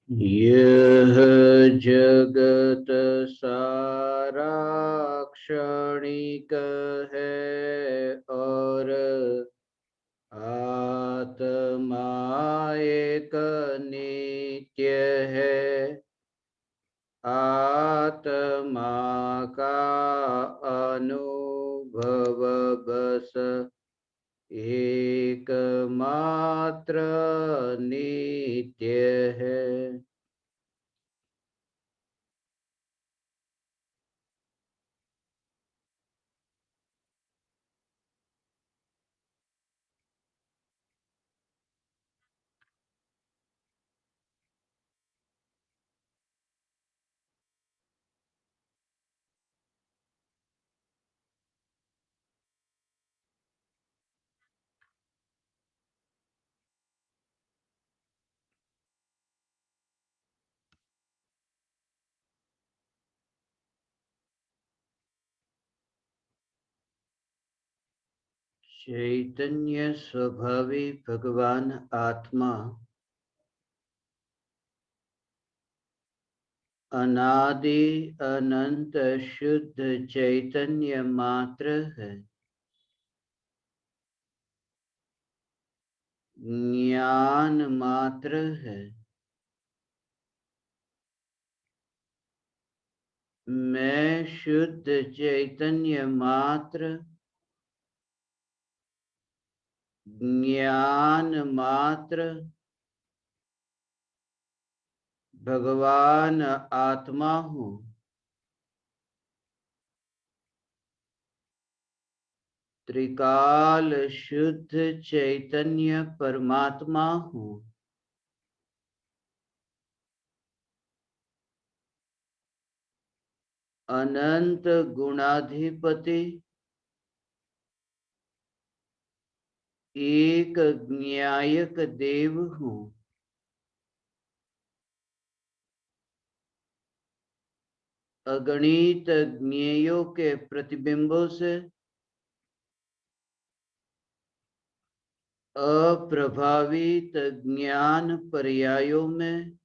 यह जगत सारा क्षणिक है और आत्मा एक नित्य है। आत्मा का अनुभव बस एकमात्र नित्य है। चैतन्य स्वभावी भगवान आत्मा अनादि अनंत शुद्ध चैतन्य मात्र है। ज्ञान मात्र है। मैं शुद्ध चैतन्य मात्र, ज्ञान मात्र, भगवान आत्मा हूँ। त्रिकाल शुद्ध चैतन्य परमात्मा हूँ। अनंत गुणाधिपति, एक न्यायक देव हूँ। अगणित ज्ञेयों के प्रतिबिंबों से अप्रभावित ज्ञान पर्यायों में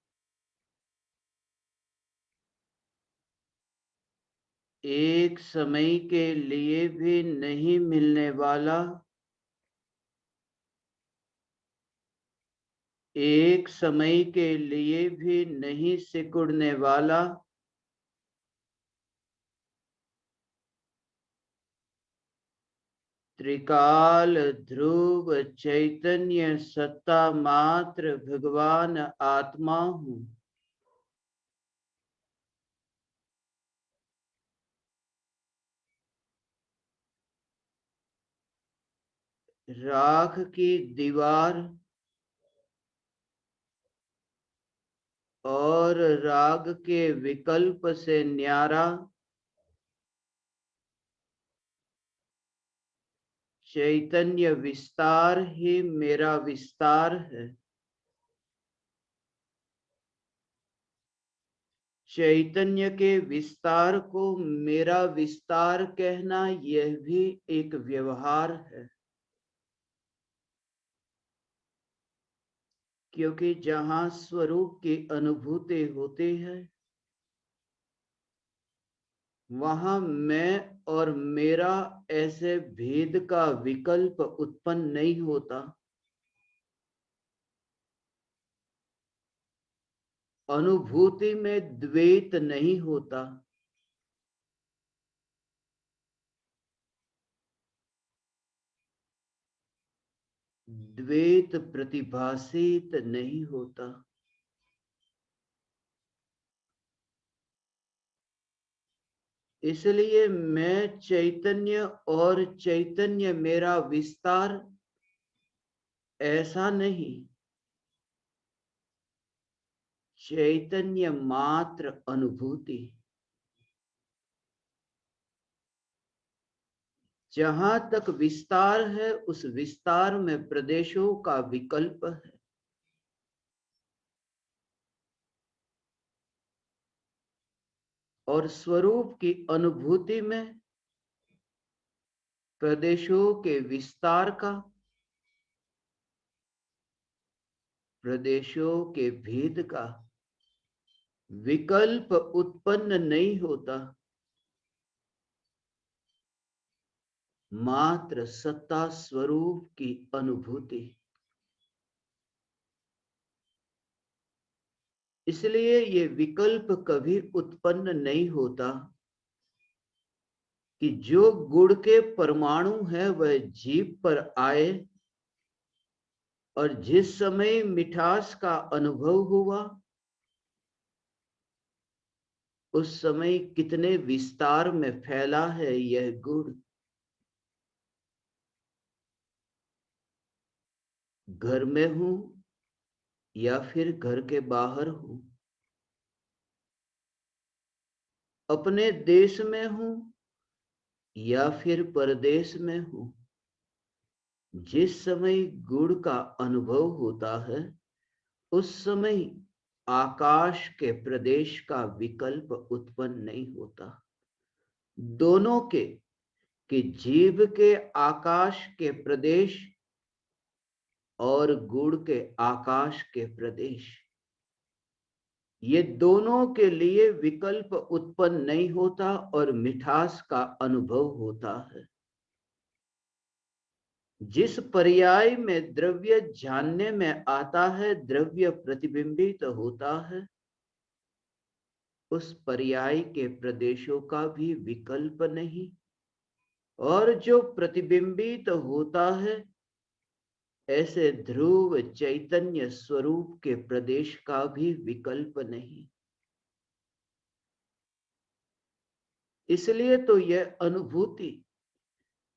एक समय के लिए भी नहीं मिलने वाला, एक समय के लिए भी नहीं सिकुड़ने वाला, त्रिकाल ध्रुव चैतन्य सत्ता मात्र भगवान आत्मा हूँ। राख की दीवार और राग के विकल्प से न्यारा चैतन्य विस्तार ही मेरा विस्तार है। चैतन्य के विस्तार को मेरा विस्तार कहना यह भी एक व्यवहार है, क्योंकि जहां स्वरूप की अनुभूति होती है वहां मैं और मेरा ऐसे भेद का विकल्प उत्पन्न नहीं होता। अनुभूति में द्वैत नहीं होता। द्वैत प्रतिभासित नहीं होता। इसलिए मैं चैतन्य और चैतन्य मेरा विस्तार ऐसा नहीं, चैतन्य मात्र अनुभूति। जहां तक विस्तार है उस विस्तार में प्रदेशों का विकल्प है। और स्वरूप की अनुभूति में प्रदेशों के विस्तार का, प्रदेशों के भेद का विकल्प उत्पन्न नहीं होता, मात्र सत्ता स्वरूप की अनुभूति। इसलिए ये विकल्प कभी उत्पन्न नहीं होता कि जो गुड़ के परमाणु है वह जीभ पर आए और जिस समय मिठास का अनुभव हुआ उस समय कितने विस्तार में फैला है यह गुड़। घर में हूं या फिर घर के बाहर हूं, अपने देश में हूं या फिर परदेश में हूं, जिस समय गुड़ का अनुभव होता है उस समय आकाश के प्रदेश का विकल्प उत्पन्न नहीं होता। दोनों के कि जीभ के आकाश के प्रदेश और गुड़ के आकाश के प्रदेश, ये दोनों के लिए विकल्प उत्पन्न नहीं होता और मिठास का अनुभव होता है। जिस पर्याय में द्रव्य जानने में आता है, द्रव्य प्रतिबिंबित होता है, उस पर्याय के प्रदेशों का भी विकल्प नहीं, और जो प्रतिबिंबित होता है ऐसे ध्रुव चैतन्य स्वरूप के प्रदेश का भी विकल्प नहीं। इसलिए तो यह अनुभूति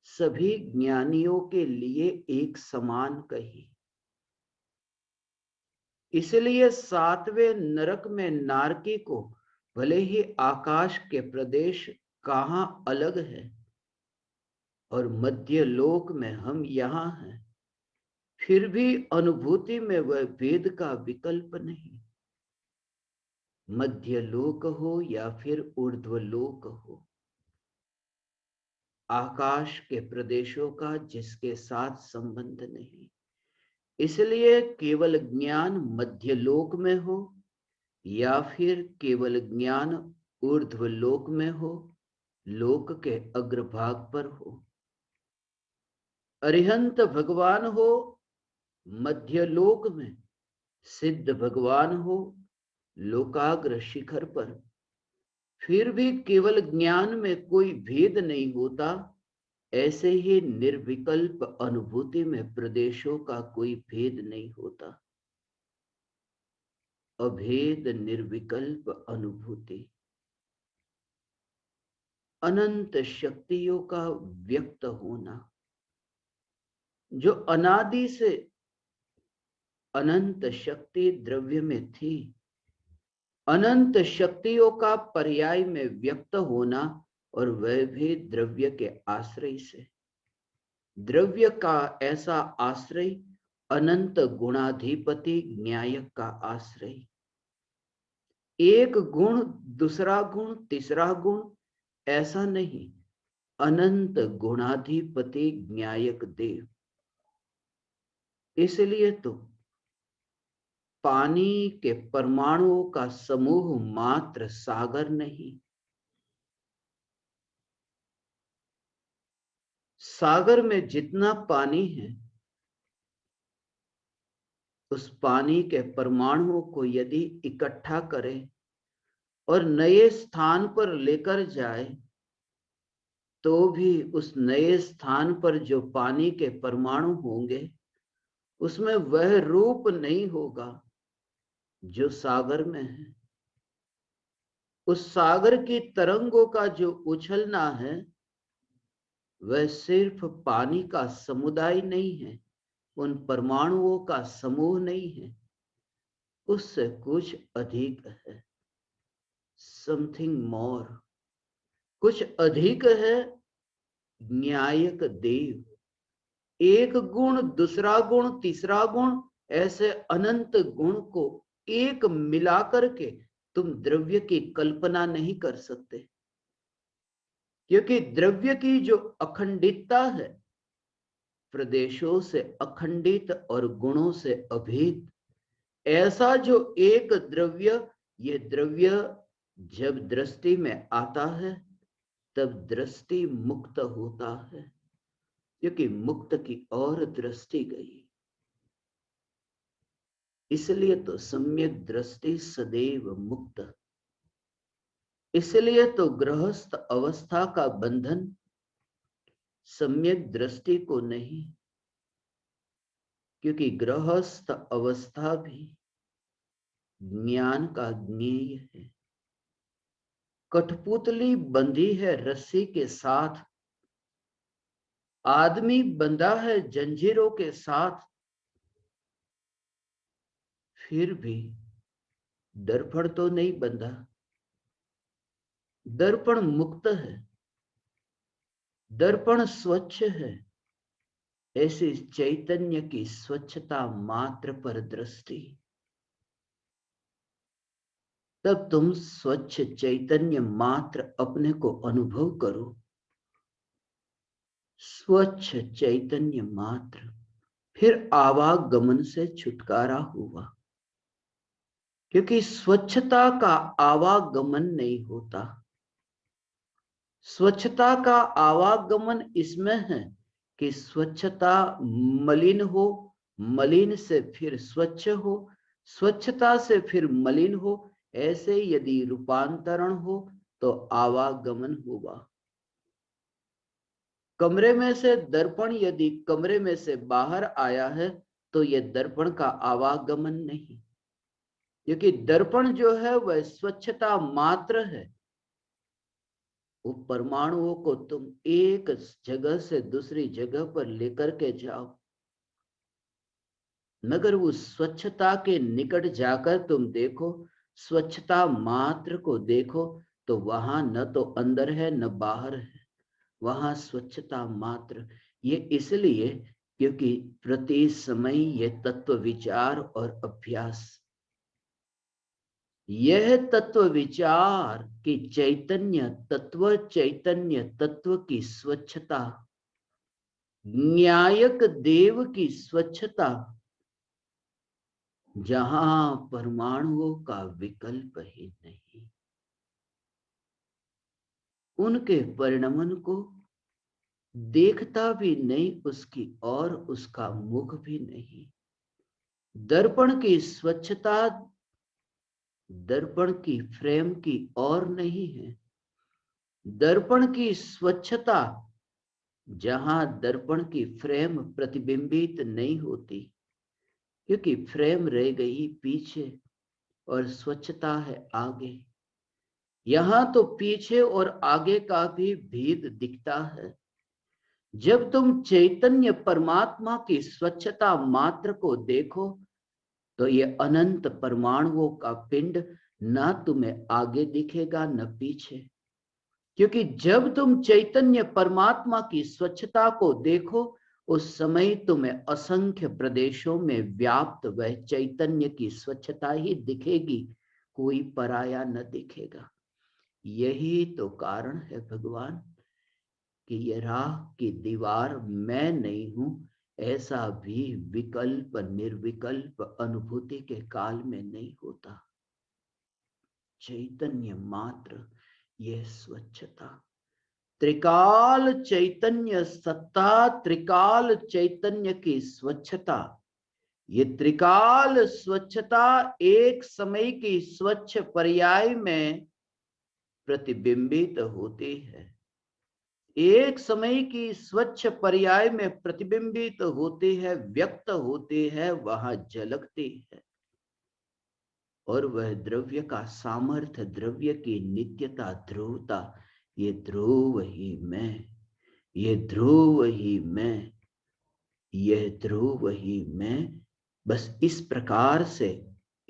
सभी ज्ञानियों के लिए एक समान कही। इसलिए सातवें नरक में नारकी को भले ही आकाश के प्रदेश कहां अलग है और मध्य लोक में हम यहां हैं, फिर भी अनुभूति में वह भेद का विकल्प नहीं। मध्य लोक हो या फिर ऊर्ध्व लोक हो, आकाश के प्रदेशों का जिसके साथ संबंध नहीं। इसलिए केवल ज्ञान मध्य लोक में हो या फिर केवल ज्ञान ऊर्ध्व लोक में हो, लोक के अग्रभाग पर हो, अरिहंत भगवान हो मध्य लोक में, सिद्ध भगवान हो लोकाग्र शिखर पर, फिर भी केवल ज्ञान में कोई भेद नहीं होता। ऐसे ही निर्विकल्प अनुभूति में प्रदेशों का कोई भेद नहीं होता। अभेद निर्विकल्प अनुभूति अनंत शक्तियों का व्यक्त होना, जो अनादि से अनंत शक्ति द्रव्य में थी, अनंत शक्तियों का पर्याय में व्यक्त होना, और वह भी द्रव्य के आश्रय से। द्रव्य का ऐसा आश्रय अनंत गुणाधिपति न्यायक का आश्रय। एक गुण दूसरा गुण तीसरा गुण ऐसा नहीं, अनंत गुणाधिपति न्यायक देव। इसलिए तो पानी के परमाणुओं का समूह मात्र सागर नहीं, सागर में जितना पानी है उस पानी के परमाणुओं को यदि इकट्ठा करे और नए स्थान पर लेकर जाए तो भी उस नए स्थान पर जो पानी के परमाणु होंगे उसमें वह रूप नहीं होगा जो सागर में है। उस सागर की तरंगों का जो उछलना है वह सिर्फ पानी का समुदाय नहीं है, उन परमाणुओं का समूह नहीं है, उससे कुछ अधिक है, समथिंग मोर, कुछ अधिक है। न्यायक देव, एक गुण दूसरा गुण तीसरा गुण ऐसे अनंत गुण को एक मिलाकर के तुम द्रव्य की कल्पना नहीं कर सकते, क्योंकि द्रव्य की जो अखंडितता है, प्रदेशों से अखंडित और गुणों से अभेद, ऐसा जो एक द्रव्य ये द्रव्य जब दृष्टि में आता है तब दृष्टि मुक्त होता है, क्योंकि मुक्त की ओर दृष्टि गई। इसलिए तो सम्यक दृष्टि सदैव मुक्त। इसलिए तो गृहस्थ अवस्था का बंधन सम्यक दृष्टि को नहीं, क्योंकि गृहस्थ अवस्था भी ज्ञान का ज्ञेय है। कठपुतली बंधी है रस्सी के साथ, आदमी बंधा है जंजीरों के साथ, फिर भी दर्पण तो नहीं बंधा। दर्पण मुक्त है, दर्पण स्वच्छ है। ऐसी चैतन्य की स्वच्छता मात्र पर दृष्टि, तब तुम स्वच्छ चैतन्य मात्र अपने को अनुभव करो। स्वच्छ चैतन्य मात्र, फिर आवागमन से छुटकारा हुआ, क्योंकि स्वच्छता का आवागमन नहीं होता। स्वच्छता का आवागमन इसमें है कि स्वच्छता मलिन हो, मलिन से फिर स्वच्छ हो, स्वच्छता से फिर मलिन हो। ऐसे यदि रूपांतरण हो तो आवागमन होगा। कमरे में से दर्पण यदि कमरे में से बाहर आया है तो यह दर्पण का आवागमन नहीं, क्योंकि दर्पण जो है वह स्वच्छता मात्र है। वो परमाणुओं को तुम एक जगह से दूसरी जगह पर लेकर के जाओ, मगर वो स्वच्छता के निकट जाकर तुम देखो, स्वच्छता मात्र को देखो, तो वहां न तो अंदर है न बाहर है, वहां स्वच्छता मात्र। ये इसलिए क्योंकि प्रति समय ये तत्व विचार और अभ्यास, यह तत्व विचार की चैतन्य तत्व की स्वच्छता, न्यायक देव की स्वच्छता, जहां परमाणुओं का विकल्प ही नहीं, उनके परिणमन को देखता भी नहीं उसकी और उसका मुख भी नहीं। दर्पण की स्वच्छता दर्पण की फ्रेम की और नहीं है। दर्पण की स्वच्छता जहां दर्पण की फ्रेम प्रतिबिंबित नहीं होती, क्योंकि फ्रेम रह गई पीछे और स्वच्छता है आगे। यहां तो पीछे और आगे का भी भेद दिखता है। जब तुम चैतन्य परमात्मा की स्वच्छता मात्र को देखो तो ये अनंत परमाणुओं का पिंड ना तुम्हें आगे दिखेगा न पीछे, क्योंकि जब तुम चैतन्य परमात्मा की स्वच्छता को देखो उस समय तुम्हें असंख्य प्रदेशों में व्याप्त वह चैतन्य की स्वच्छता ही दिखेगी, कोई पराया न दिखेगा। यही तो कारण है भगवान कि ये राह की दीवार मैं नहीं हूं, ऐसा भी विकल्प निर्विकल्प अनुभूति के काल में नहीं होता। चैतन्य मात्र यह स्वच्छता, त्रिकाल चैतन्य सत्ता, त्रिकाल चैतन्य की स्वच्छता, ये त्रिकाल स्वच्छता एक समय की स्वच्छ पर्याय में प्रतिबिंबित होती है, एक समय की स्वच्छ पर्याय में प्रतिबिंबित होती है, व्यक्त होती है, वहां झलकती है। और वह द्रव्य का सामर्थ्य, द्रव्य की नित्यता, ध्रुवता, ये ध्रुव ही मैं, ये ध्रुव ही मैं, यह ध्रुव ही मैं। बस इस प्रकार से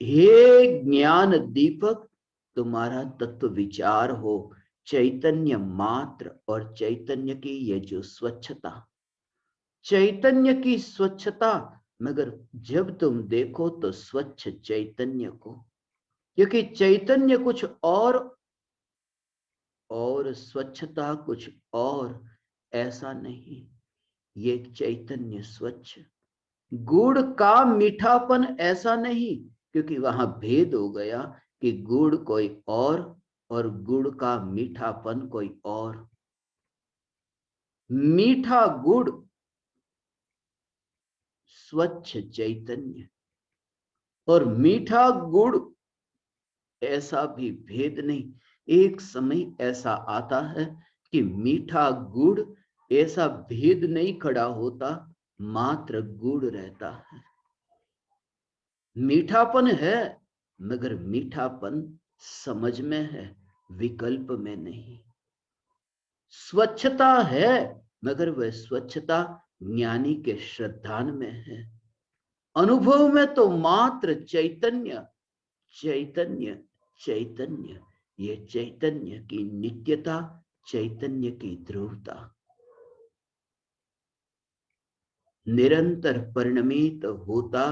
हे ज्ञान दीपक तुम्हारा तत्व विचार हो, चैतन्य मात्र और चैतन्य की ये जो स्वच्छता, चैतन्य की स्वच्छता, मगर जब तुम देखो तो स्वच्छ चैतन्य को, क्योंकि चैतन्य कुछ और स्वच्छता कुछ और, ऐसा नहीं। ये चैतन्य स्वच्छ, गुड़ का मीठापन ऐसा नहीं, क्योंकि वहां भेद हो गया कि गुड़ कोई और गुड़ का मीठापन कोई और। मीठा गुड़ स्वच्छ चैतन्य, और मीठा गुड़ ऐसा भी भेद नहीं। एक समय ऐसा आता है कि मीठा गुड़ ऐसा भेद नहीं खड़ा होता, मात्र गुड़ रहता है। मीठापन है, मगर मीठापन समझ में है, विकल्प में नहीं। स्वच्छता है, मगर वह स्वच्छता ज्ञानी के श्रद्धान में है। अनुभव में तो मात्र चैतन्य चैतन्य चैतन्य। ये चैतन्य की नित्यता, चैतन्य की ध्रुवता, निरंतर परिणमित होता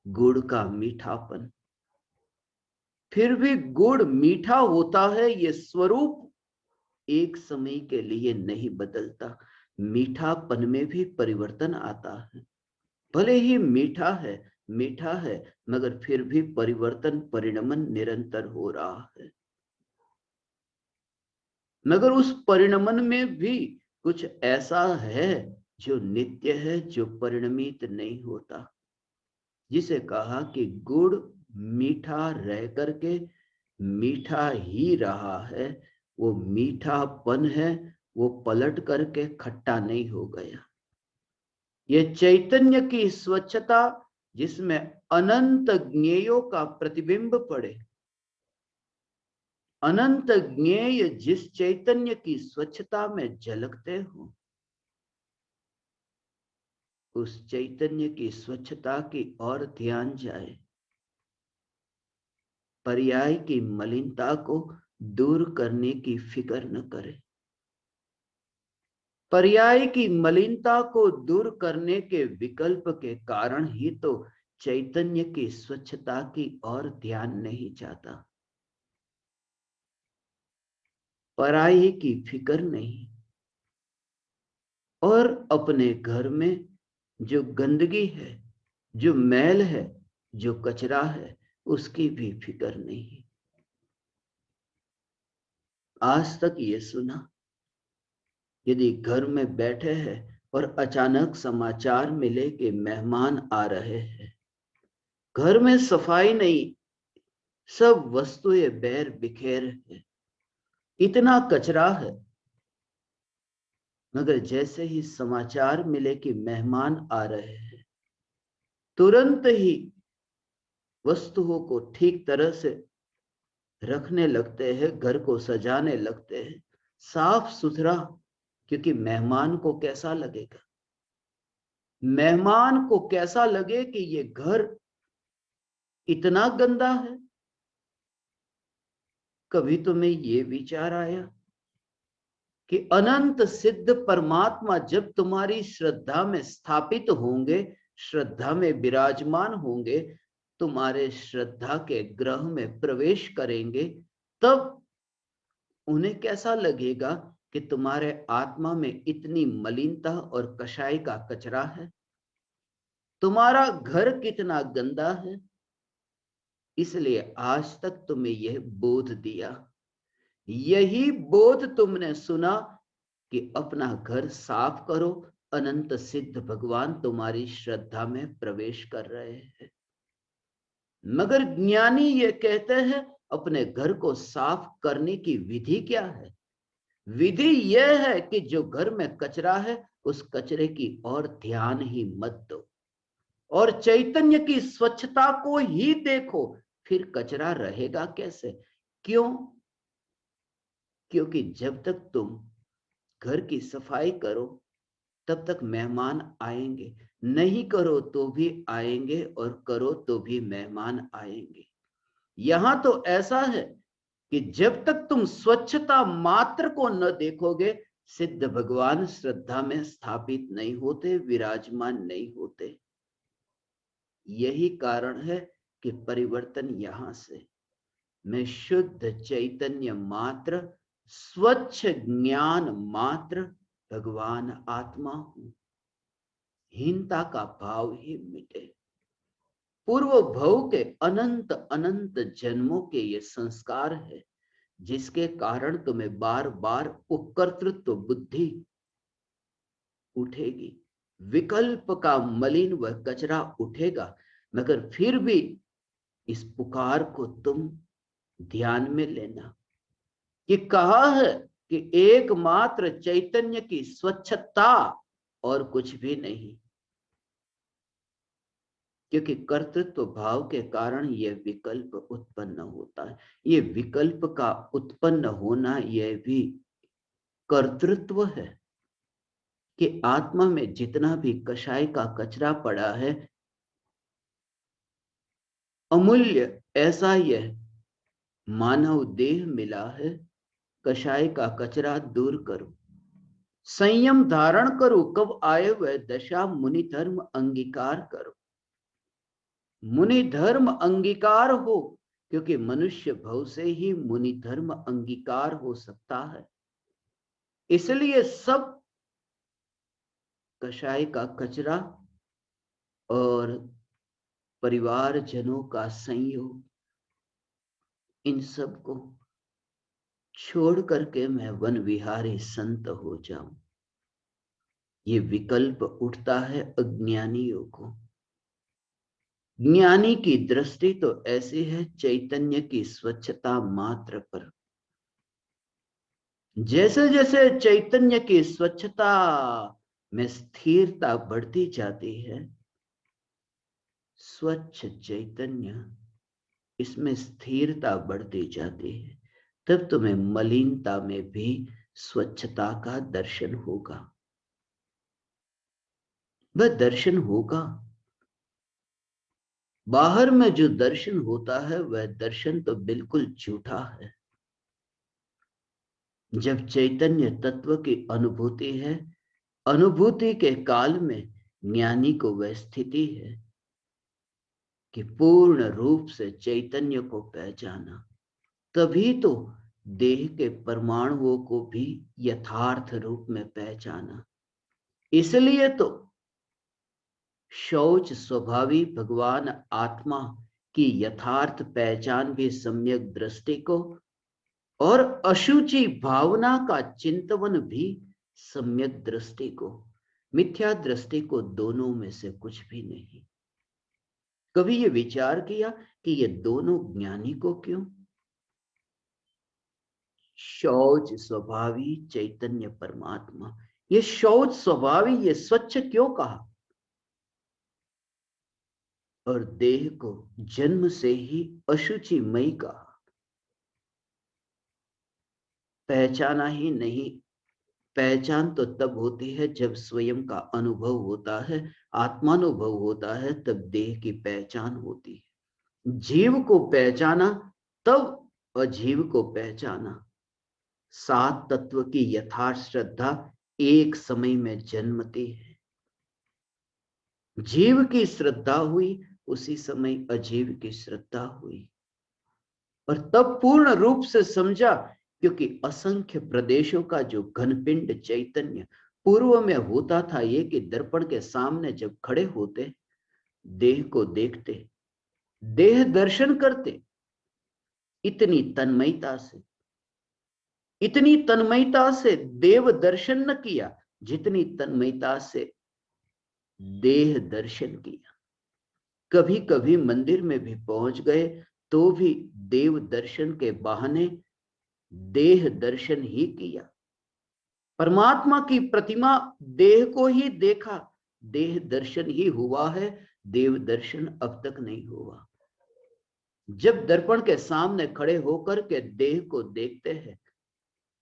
गुड़ का मीठापन। फिर भी गुड़ मीठा होता है, ये स्वरूप एक समय के लिए नहीं बदलता। मीठापन में भी परिवर्तन आता है। भले ही मीठा है, मगर फिर भी परिवर्तन, परिणमन निरंतर हो रहा है। मगर उस परिणमन में भी कुछ ऐसा है जो नित्य है, जो परिणमित नहीं होता। जिसे कहा कि गुड़ मीठा रह करके मीठा ही रहा है, वो मीठापन है, वो पलट करके खट्टा नहीं हो गया। ये चैतन्य की स्वच्छता, जिसमें अनंत ज्ञेयों का प्रतिबिंब पड़े, अनंत ज्ञेय जिस चैतन्य की स्वच्छता में झलकते हो, उस चैतन्य की स्वच्छता की ओर ध्यान जाए। पर्याय की मलिनता को दूर करने की फिक्र न करे। पर्याय की मलिनता को दूर करने के विकल्प के कारण ही तो चैतन्य की स्वच्छता की ओर ध्यान नहीं जाता। पराई की फिक्र नहीं, और अपने घर में जो गंदगी है, जो मैल है, जो कचरा है, उसकी भी फिक्र नहीं। आज तक ये सुना, यदि घर में बैठे हैं और अचानक समाचार मिले कि मेहमान आ रहे हैं, घर में सफाई नहीं, सब वस्तुएं बैर बिखेर है, इतना कचरा है, मगर जैसे ही समाचार मिले कि मेहमान आ रहे हैं, तुरंत ही वस्तुओं को ठीक तरह से रखने लगते हैं, घर को सजाने लगते हैं, साफ सुथरा। क्योंकि मेहमान को कैसा लगेगा, मेहमान को कैसा लगे कि ये घर इतना गंदा है। कभी तुम्हें ये विचार आया कि अनंत सिद्ध परमात्मा जब तुम्हारी श्रद्धा में स्थापित होंगे, श्रद्धा में विराजमान होंगे, तुम्हारे श्रद्धा के ग्रह में प्रवेश करेंगे, तब उन्हें कैसा लगेगा कि तुम्हारे आत्मा में इतनी मलिनता और कषाय का कचरा है, तुम्हारा घर कितना गंदा है। इसलिए आज तक तुम्हें यह बोध दिया, यही बोध तुमने सुना कि अपना घर साफ करो, अनंत सिद्ध भगवान तुम्हारी श्रद्धा में प्रवेश कर रहे हैं। मगर ज्ञानी ये कहते हैं, अपने घर को साफ करने की विधि क्या है? विधि यह है कि जो घर में कचरा है, उस कचरे की ओर ध्यान ही मत दो, और चैतन्य की स्वच्छता को ही देखो। फिर कचरा रहेगा कैसे? क्यों? क्योंकि जब तक तुम घर की सफाई करो, तब तक मेहमान आएंगे, नहीं करो तो भी आएंगे, और करो तो भी मेहमान आएंगे। यहां तो ऐसा है कि जब तक तुम स्वच्छता मात्र को न देखोगे, सिद्ध भगवान श्रद्धा में स्थापित नहीं होते, विराजमान नहीं होते। यही कारण है कि परिवर्तन यहां से। मैं शुद्ध चैतन्य मात्र, स्वच्छ ज्ञान मात्र भगवान आत्मा हूं। हीनता का भाव ही मिटे। पूर्व भव के अनंत अनंत जन्मों के ये संस्कार है जिसके कारण तुम्हें बार बार वो कर्तृत्व बुद्धि उठेगी, विकल्प का मलिन व कचरा उठेगा, मगर फिर भी इस पुकार को तुम ध्यान में लेना। ये कहा है कि एकमात्र चैतन्य की स्वच्छता और कुछ भी नहीं, क्योंकि कर्तृत्व भाव के कारण यह विकल्प उत्पन्न होता है। ये विकल्प का उत्पन्न होना यह भी कर्तृत्व है कि आत्मा में जितना भी कषाय का कचरा पड़ा है, अमूल्य ऐसा यह मानव देह मिला है, कषाय का कचरा दूर करो, संयम धारण करो, कब आए वह दशा मुनि धर्म अंगीकार करो। मुनि धर्म अंगीकार हो, क्योंकि मनुष्य भव से ही मुनि धर्म अंगीकार हो सकता है। इसलिए सब कषाय का कचरा और परिवारजनों का संयोग, इन सब को छोड़ करके मैं वन विहारी संत हो जाऊं, ये विकल्प उठता है अज्ञानियों को। ज्ञानी की दृष्टि तो ऐसी है चैतन्य की स्वच्छता मात्र पर। जैसे जैसे चैतन्य की स्वच्छता में स्थिरता बढ़ती जाती है, स्वच्छ चैतन्य इसमें स्थिरता बढ़ती जाती है, तब तुम्हें मलिनता में भी स्वच्छता का दर्शन होगा। वह दर्शन होगा। बाहर में जो दर्शन होता है वह दर्शन तो बिल्कुल झूठा है। जब चैतन्य तत्व की अनुभूति है, अनुभूति के काल में ज्ञानी को वह स्थिति है कि पूर्ण रूप से चैतन्य को पहचाना, तभी तो देह के परमाणुओं को भी यथार्थ रूप में पहचाना। इसलिए तो शौच स्वभावी भगवान आत्मा की यथार्थ पहचान भी सम्यक दृष्टि को, और अशुचि भावना का चिंतन भी सम्यक दृष्टि को, मिथ्या दृष्टि को, दोनों में से कुछ भी नहीं। कभी ये विचार किया कि ये दोनों ज्ञानी को क्यों? शौच स्वभावी चैतन्य परमात्मा, ये शौच स्वभावी, ये स्वच्छ क्यों कहा? और देह को जन्म से ही अशुचिमयी कहा। पहचाना ही नहीं। पहचान तो तब होती है जब स्वयं का अनुभव होता है, आत्मानुभव होता है, तब देह की पहचान होती है। जीव को पहचाना तब अजीव को पहचाना। सात तत्व की यथार्थ श्रद्धा एक समय में जन्मती है। जीव की श्रद्धा हुई, उसी समय अजीव की श्रद्धा हुई, और तब पूर्ण रूप से समझा, क्योंकि असंख्य प्रदेशों का जो घनपिंड चैतन्य पूर्व में होता था, ये कि दर्पण के सामने जब खड़े होते, देह को देखते, देह दर्शन करते, इतनी तन्मयता से देव दर्शन न किया जितनी तन्मयता से देह दर्शन किया। कभी कभी मंदिर में भी पहुंच गए तो भी देव दर्शन के बहाने देह दर्शन ही किया। परमात्मा की प्रतिमा देह को ही देखा, देह दर्शन ही हुआ है, देव दर्शन अब तक नहीं हुआ। जब दर्पण के सामने खड़े होकर के देह को देखते हैं,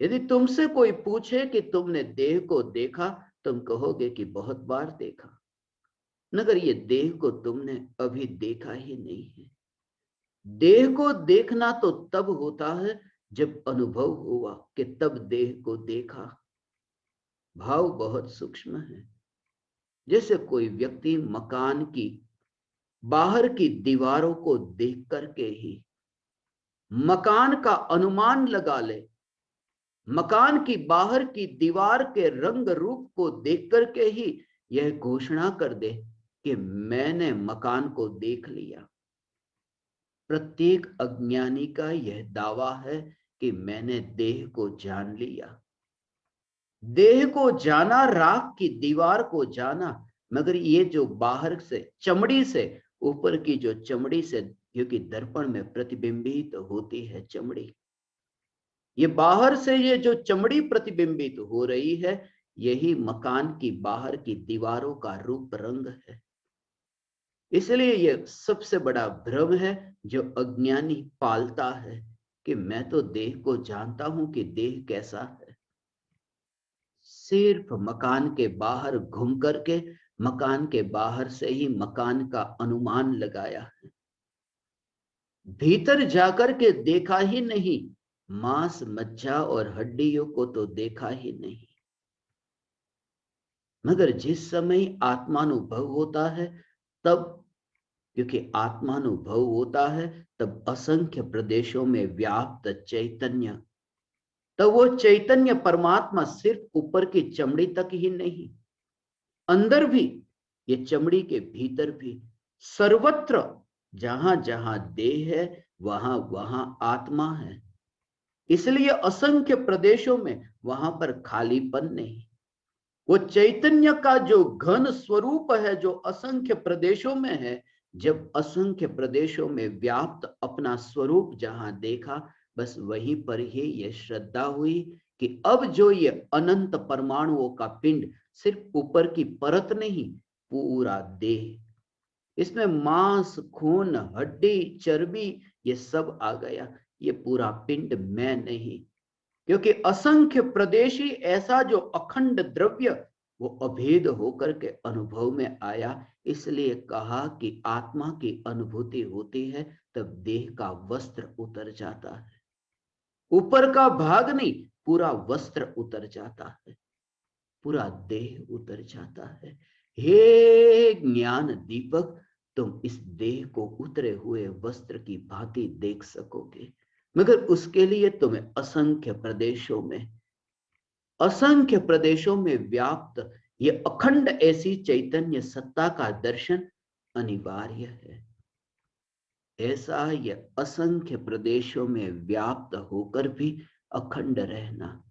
यदि तुमसे कोई पूछे कि तुमने देह को देखा, तुम कहोगे कि बहुत बार देखा, मगर ये देह को तुमने अभी देखा ही नहीं है। देह को देखना तो तब होता है जब अनुभव हुआ कि तब देह को देखा। भाव बहुत सूक्ष्म है। जैसे कोई व्यक्ति मकान की बाहर की दीवारों को देख करके ही मकान का अनुमान लगा ले, मकान की बाहर की दीवार के रंग रूप को देख करके ही यह घोषणा कर दे कि मैंने मकान को देख लिया। प्रत्येक अज्ञानी का यह दावा है कि मैंने देह को जान लिया। देह को जाना, राख की दीवार को जाना, मगर ये जो बाहर से चमड़ी से ऊपर की जो चमड़ी से, क्योंकि दर्पण में प्रतिबिंबित होती है चमड़ी, ये बाहर से ये जो चमड़ी प्रतिबिंबित हो रही है, यही मकान की बाहर की दीवारों का रूप रंग है। इसलिए ये सबसे बड़ा भ्रम है जो अज्ञानी पालता है कि मैं तो देह को जानता हूं कि देह कैसा है। सिर्फ मकान के बाहर घूम करके मकान के बाहर से ही मकान का अनुमान लगाया है। भीतर जाकर के देखा ही नहीं, मांस मज्जा और हड्डियों को तो देखा ही नहीं। मगर जिस समय आत्मानुभव होता है तब, क्योंकि आत्मानुभव होता है तब असंख्य प्रदेशों में व्याप्त चैतन्य, तब वो चैतन्य परमात्मा सिर्फ ऊपर की चमड़ी तक ही नहीं, अंदर भी, ये चमड़ी के भीतर भी, सर्वत्र जहां जहां देह है वहां वहां आत्मा है। इसलिए असंख्य प्रदेशों में वहां पर खालीपन नहीं। वो चैतन्य का जो घन स्वरूप है जो असंख्य प्रदेशों में है, जब असंख्य प्रदेशों में व्याप्त अपना स्वरूप जहां देखा, बस वहीं पर ही ये श्रद्धा हुई कि अब जो ये अनंत परमाणुओं का पिंड सिर्फ ऊपर की परत नहीं, पूरा देह, इसमें मांस खून हड्डी चर्बी ये सब आ गया, ये पूरा पिंड मैं नहीं। क्योंकि असंख्य प्रदेशी ऐसा जो अखंड द्रव्य वो अभेद होकर के अनुभव में आया, इसलिए कहा कि आत्मा की अनुभूति होती है तब देह का वस्त्र उतर जाता है। ऊपर का भाग नहीं, पूरा वस्त्र उतर जाता है, पूरा देह उतर जाता है। हे ज्ञान दीपक, तुम इस देह को उतरे हुए वस्त्र की भांति देख सकोगे, मगर उसके लिए तुम्हें असंख्य प्रदेशों में व्याप्त ये अखंड ऐसी चैतन्य सत्ता का दर्शन अनिवार्य है। ऐसा ये असंख्य प्रदेशों में व्याप्त होकर भी अखंड रहना,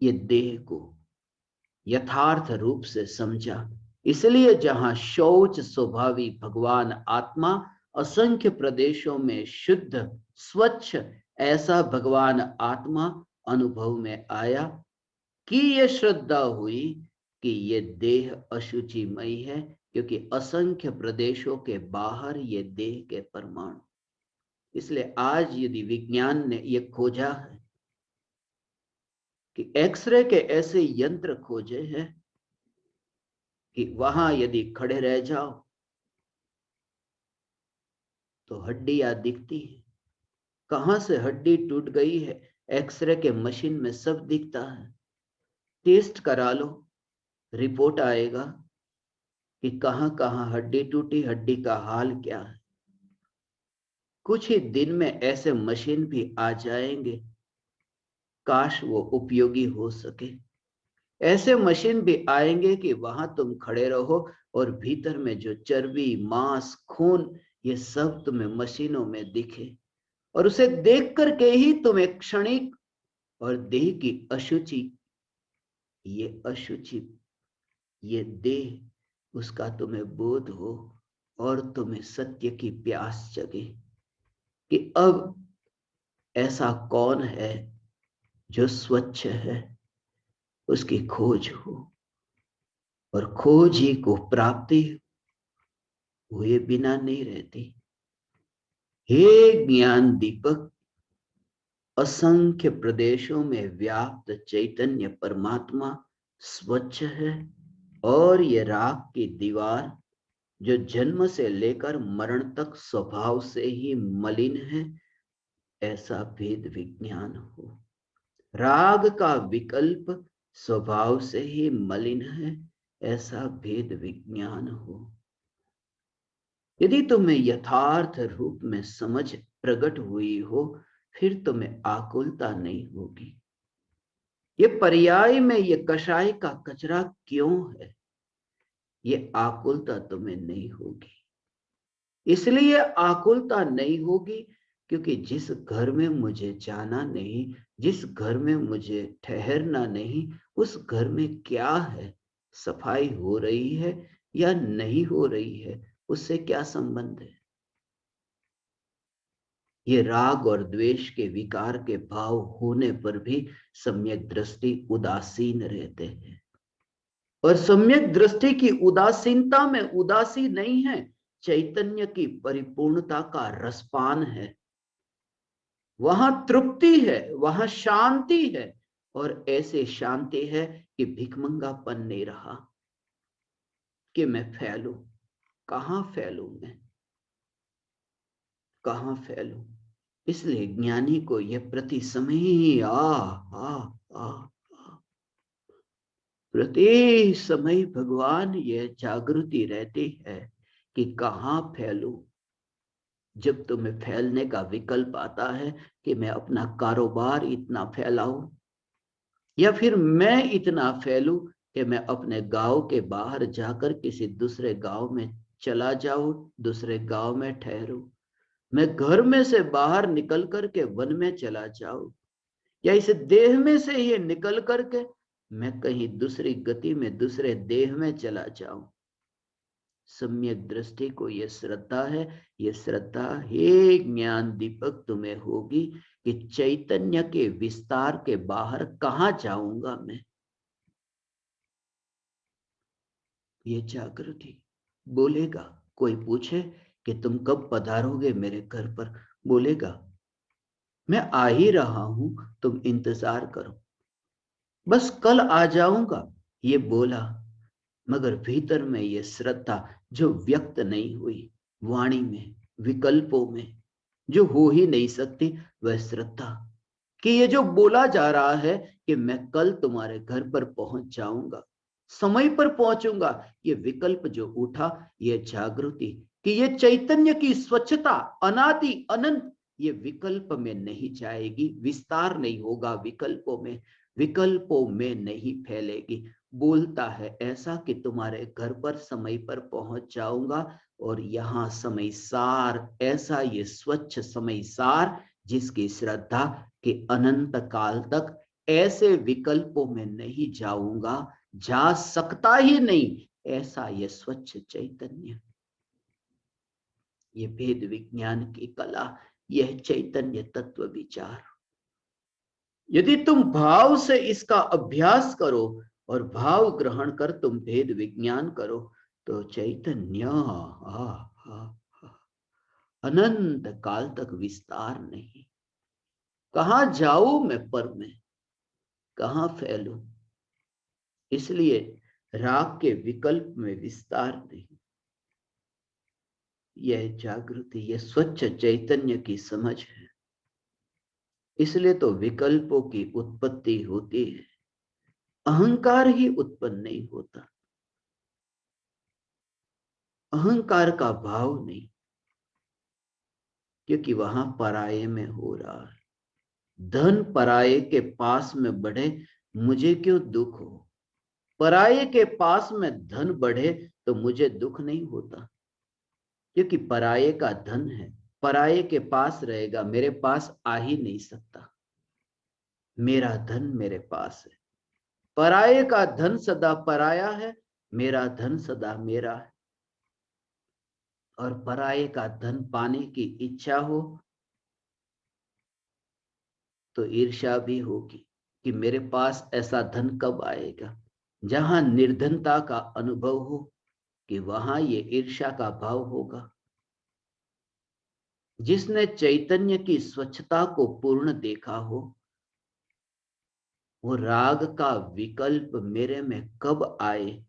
ये देह को यथार्थ रूप से समझा। इसलिए जहां शौच स्वभावी भगवान आत्मा असंख्य प्रदेशों में शुद्ध स्वच्छ ऐसा भगवान आत्मा अनुभव में आया कि ये श्रद्धा हुई कि ये देह अशुचिमय है, क्योंकि असंख्य प्रदेशों के बाहर ये देह के परमाणु। इसलिए आज यदि विज्ञान ने ये खोजा है कि एक्सरे के ऐसे यंत्र खोजे हैं कि वहां यदि खड़े रह जाओ तो हड्डियां दिखती है। कहां से हड्डी टूट गई है, एक्सरे के मशीन में सब दिखता है। टेस्ट करा लो, रिपोर्ट आएगा कि कहां कहां हड्डी टूटी, हड्डी का हाल क्या है। कुछ ही दिन में ऐसे मशीन भी आ जाएंगे, काश वो उपयोगी हो सके। ऐसे मशीन भी आएंगे कि वहां तुम खड़े रहो और भीतर में जो चर्बी मांस खून ये सब तुम्हें मशीनों में दिखे, और उसे देख करके ही तुम्हें क्षणिक और देह की अशुचि, ये अशुचि ये देह, उसका तुम्हें बोध हो और तुम्हें सत्य की प्यास जगे कि अब ऐसा कौन है जो स्वच्छ है, उसकी खोज हो। और खोज ही को प्राप्ति हुए बिना नहीं रहती। हे ज्ञान दीपक, असंख्य प्रदेशों में व्याप्त चैतन्य परमात्मा स्वच्छ है, और ये राख की दीवार जो जन्म से लेकर मरण तक स्वभाव से ही मलिन है, ऐसा भेद विज्ञान हो। राग का विकल्प स्वभाव से ही मलिन है, ऐसा भेद विज्ञान हो। यदि तुम्हें यथार्थ रूप में समझ प्रकट हुई हो, फिर तुम्हें आकुलता नहीं होगी। ये पर्याय में ये कषाय का कचरा क्यों है? ये आकुलता तुम्हें नहीं होगी। इसलिए आकुलता नहीं होगी क्योंकि जिस घर में मुझे जाना नहीं, जिस घर में मुझे ठहरना नहीं, उस घर में क्या है, सफाई हो रही है या नहीं हो रही है, उससे क्या संबंध है। ये राग और द्वेष के विकार के भाव होने पर भी सम्यक दृष्टि उदासीन रहते हैं। और सम्यक दृष्टि की उदासीनता में उदासी नहीं है, चैतन्य की परिपूर्णता का रसपान है। वहां तृप्ति है, वहां शांति है, और ऐसे शांति है कि भिखमंगापन नहीं रहा कि मैं फैलूं। कहां फैलूं मैं, कहां फैलूं। इसलिए ज्ञानी को यह प्रति समय ही आ प्रति समय भगवान यह जागृति रहती है कि कहां फैलूं। जब तुम्हें फैलने का विकल्प आता है कि मैं अपना कारोबार इतना फैलाऊं, या फिर मैं इतना फैलूं कि मैं अपने गांव के बाहर जाकर किसी दूसरे गांव में चला जाऊं, दूसरे गांव में ठहरूं, मैं घर में से बाहर निकल करके वन में चला जाऊं, या इस देह में से ये निकल करके मैं कहीं दूसरी गति में दूसरे देह में चला जाऊं। सम्यक दृष्टि को यह श्रद्धा है, ये श्रद्धा हे ज्ञान दीपक तुम्हें होगी कि चैतन्य के विस्तार के बाहर कहां जाऊंगा मैं। ये जागृति बोलेगा। कोई पूछे कि तुम कब पधारोगे मेरे घर पर, बोलेगा मैं आ ही रहा हूं, तुम इंतजार करो, बस कल आ जाऊंगा। ये बोला, मगर भीतर में ये श्रद्धा जो व्यक्त नहीं हुई, वाणी में, विकल्पों में, जो हो ही नहीं सकती, वह श्रद्धा कि ये जो बोला जा रहा है कि मैं कल तुम्हारे घर पर पहुंच जाऊंगा, समय पर पहुंचूंगा, ये विकल्प जो उठा, ये जागृति कि ये चैतन्य की स्वच्छता अनादि अनंत, ये विकल्प में नहीं जाएगी, विस्तार नहीं होगा विकल्पों में, विकल्पों में नहीं फैलेगी। बोलता है ऐसा कि तुम्हारे घर पर समय पर पहुंच जाऊंगा, और यहां समय सार ऐसा, ये स्वच्छ समय सार जिसकी श्रद्धा कि अनंत काल तक ऐसे विकल्पों में नहीं जाऊंगा, जा सकता ही नहीं, ऐसा यह स्वच्छ चैतन्य, ये भेद विज्ञान की कला, यह चैतन्य तत्व विचार। यदि तुम भाव से इसका अभ्यास करो और भाव ग्रहण कर तुम भेद विज्ञान करो, तो चैतन्य अनंत काल तक विस्तार नहीं। कहां जाऊं मैं पर में, कहां फैलूं। इसलिए राग के विकल्प में विस्तार नहीं। यह जागृति, यह स्वच्छ चैतन्य की समझ है। इसलिए तो विकल्पों की उत्पत्ति होती है, अहंकार ही उत्पन्न नहीं होता। अहंकार का भाव नहीं, क्योंकि वहां पराये में हो रहा है। धन पराये के पास में बढ़े, मुझे क्यों दुख हो। पराये के पास में धन बढ़े तो मुझे दुख नहीं होता, क्योंकि पराये का धन है, पराये के पास रहेगा, मेरे पास आ ही नहीं सकता। मेरा धन मेरे पास है। पराये का धन सदा पराया है, मेरा धन सदा मेरा है। और पराये का धन पाने की इच्छा हो तो ईर्ष्या भी होगी कि मेरे पास ऐसा धन कब आएगा। जहां निर्धनता का अनुभव हो कि वहां ये ईर्ष्या का भाव होगा। जिसने चैतन्य की स्वच्छता को पूर्ण देखा हो, वो राग का विकल्प मेरे में कब आए,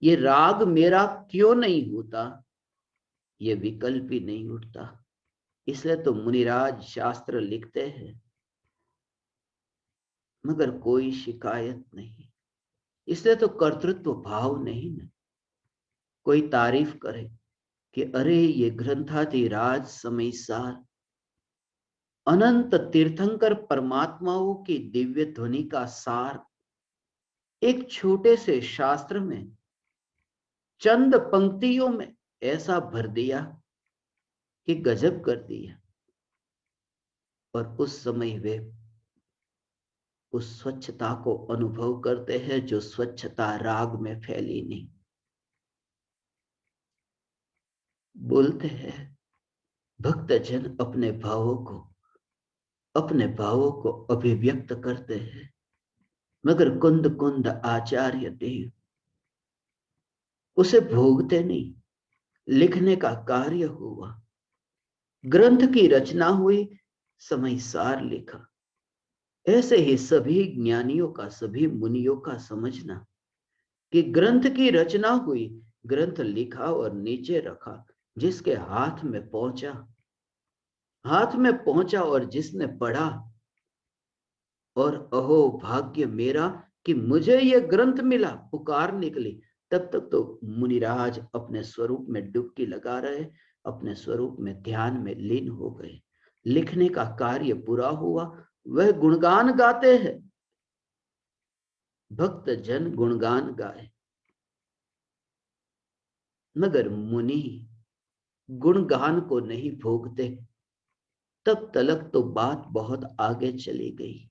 ये राग मेरा क्यों नहीं होता, ये विकल्प ही नहीं उठता। इसलिए तो मुनिराज शास्त्र लिखते हैं, मगर कोई शिकायत नहीं। इसलिए तो कर्तृत्व भाव नहीं ना। कोई तारीफ करे कि अरे ये ग्रंथाधिराज समय सार, अनंत तीर्थंकर परमात्माओं की दिव्य ध्वनि का सार एक छोटे से शास्त्र में चंद पंक्तियों में ऐसा भर दिया कि गजब कर दिया। और उस समय वे उस स्वच्छता को अनुभव करते हैं जो स्वच्छता राग में फैली नहीं। बोलते हैं भक्तजन अपने भावों को अभिव्यक्त करते हैं, मगर कुंद कुंद आचार्य देव उसे भोगते नहीं। लिखने का कार्य हुआ, ग्रंथ की रचना हुई, समय सार लिखा। ऐसे ही सभी ज्ञानियों का, सभी मुनियों का समझना कि ग्रंथ की रचना हुई, ग्रंथ लिखा और नीचे रखा, जिसके हाथ में पहुंचा और जिसने पढ़ा, और अहो भाग्य मेरा कि मुझे यह ग्रंथ मिला, पुकार निकली। तब तक तो मुनिराज अपने स्वरूप में डुबकी लगा रहे, अपने स्वरूप में ध्यान में लीन हो गए। लिखने का कार्य पूरा हुआ, वह गुणगान गाते हैं। भक्त जन गुणगान गाए, मगर मुनि गुणगान को नहीं भोगते। तब तलक तो बात बहुत आगे चली गई,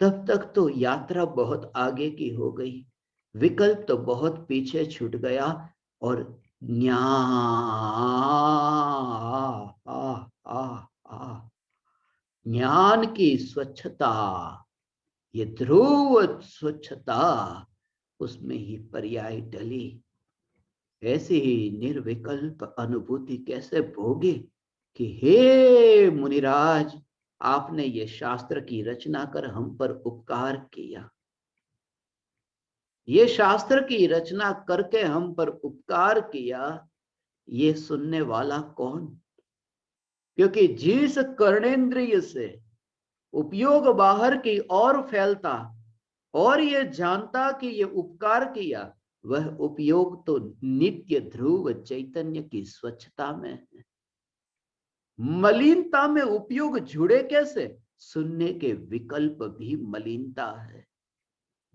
तब तक तो यात्रा बहुत आगे की हो गई, विकल्प तो बहुत पीछे छूट गया। और ज्ञान की स्वच्छता, ये ध्रुव स्वच्छता, उसमें ही पर्याय डली। ऐसी ही निर्विकल्प अनुभूति कैसे भोगे कि हे मुनिराज, आपने ये शास्त्र की रचना कर हम पर उपकार किया। ये शास्त्र की रचना करके हम पर उपकार किया, ये सुनने वाला कौन? क्योंकि जिस कर्णेंद्रिय से उपयोग बाहर की ओर फैलता और ये जानता कि ये उपकार किया, वह उपयोग तो नित्य ध्रुव चैतन्य की स्वच्छता में है। मलिनता में उपयोग जुड़े कैसे? सुनने के विकल्प भी मलिनता है।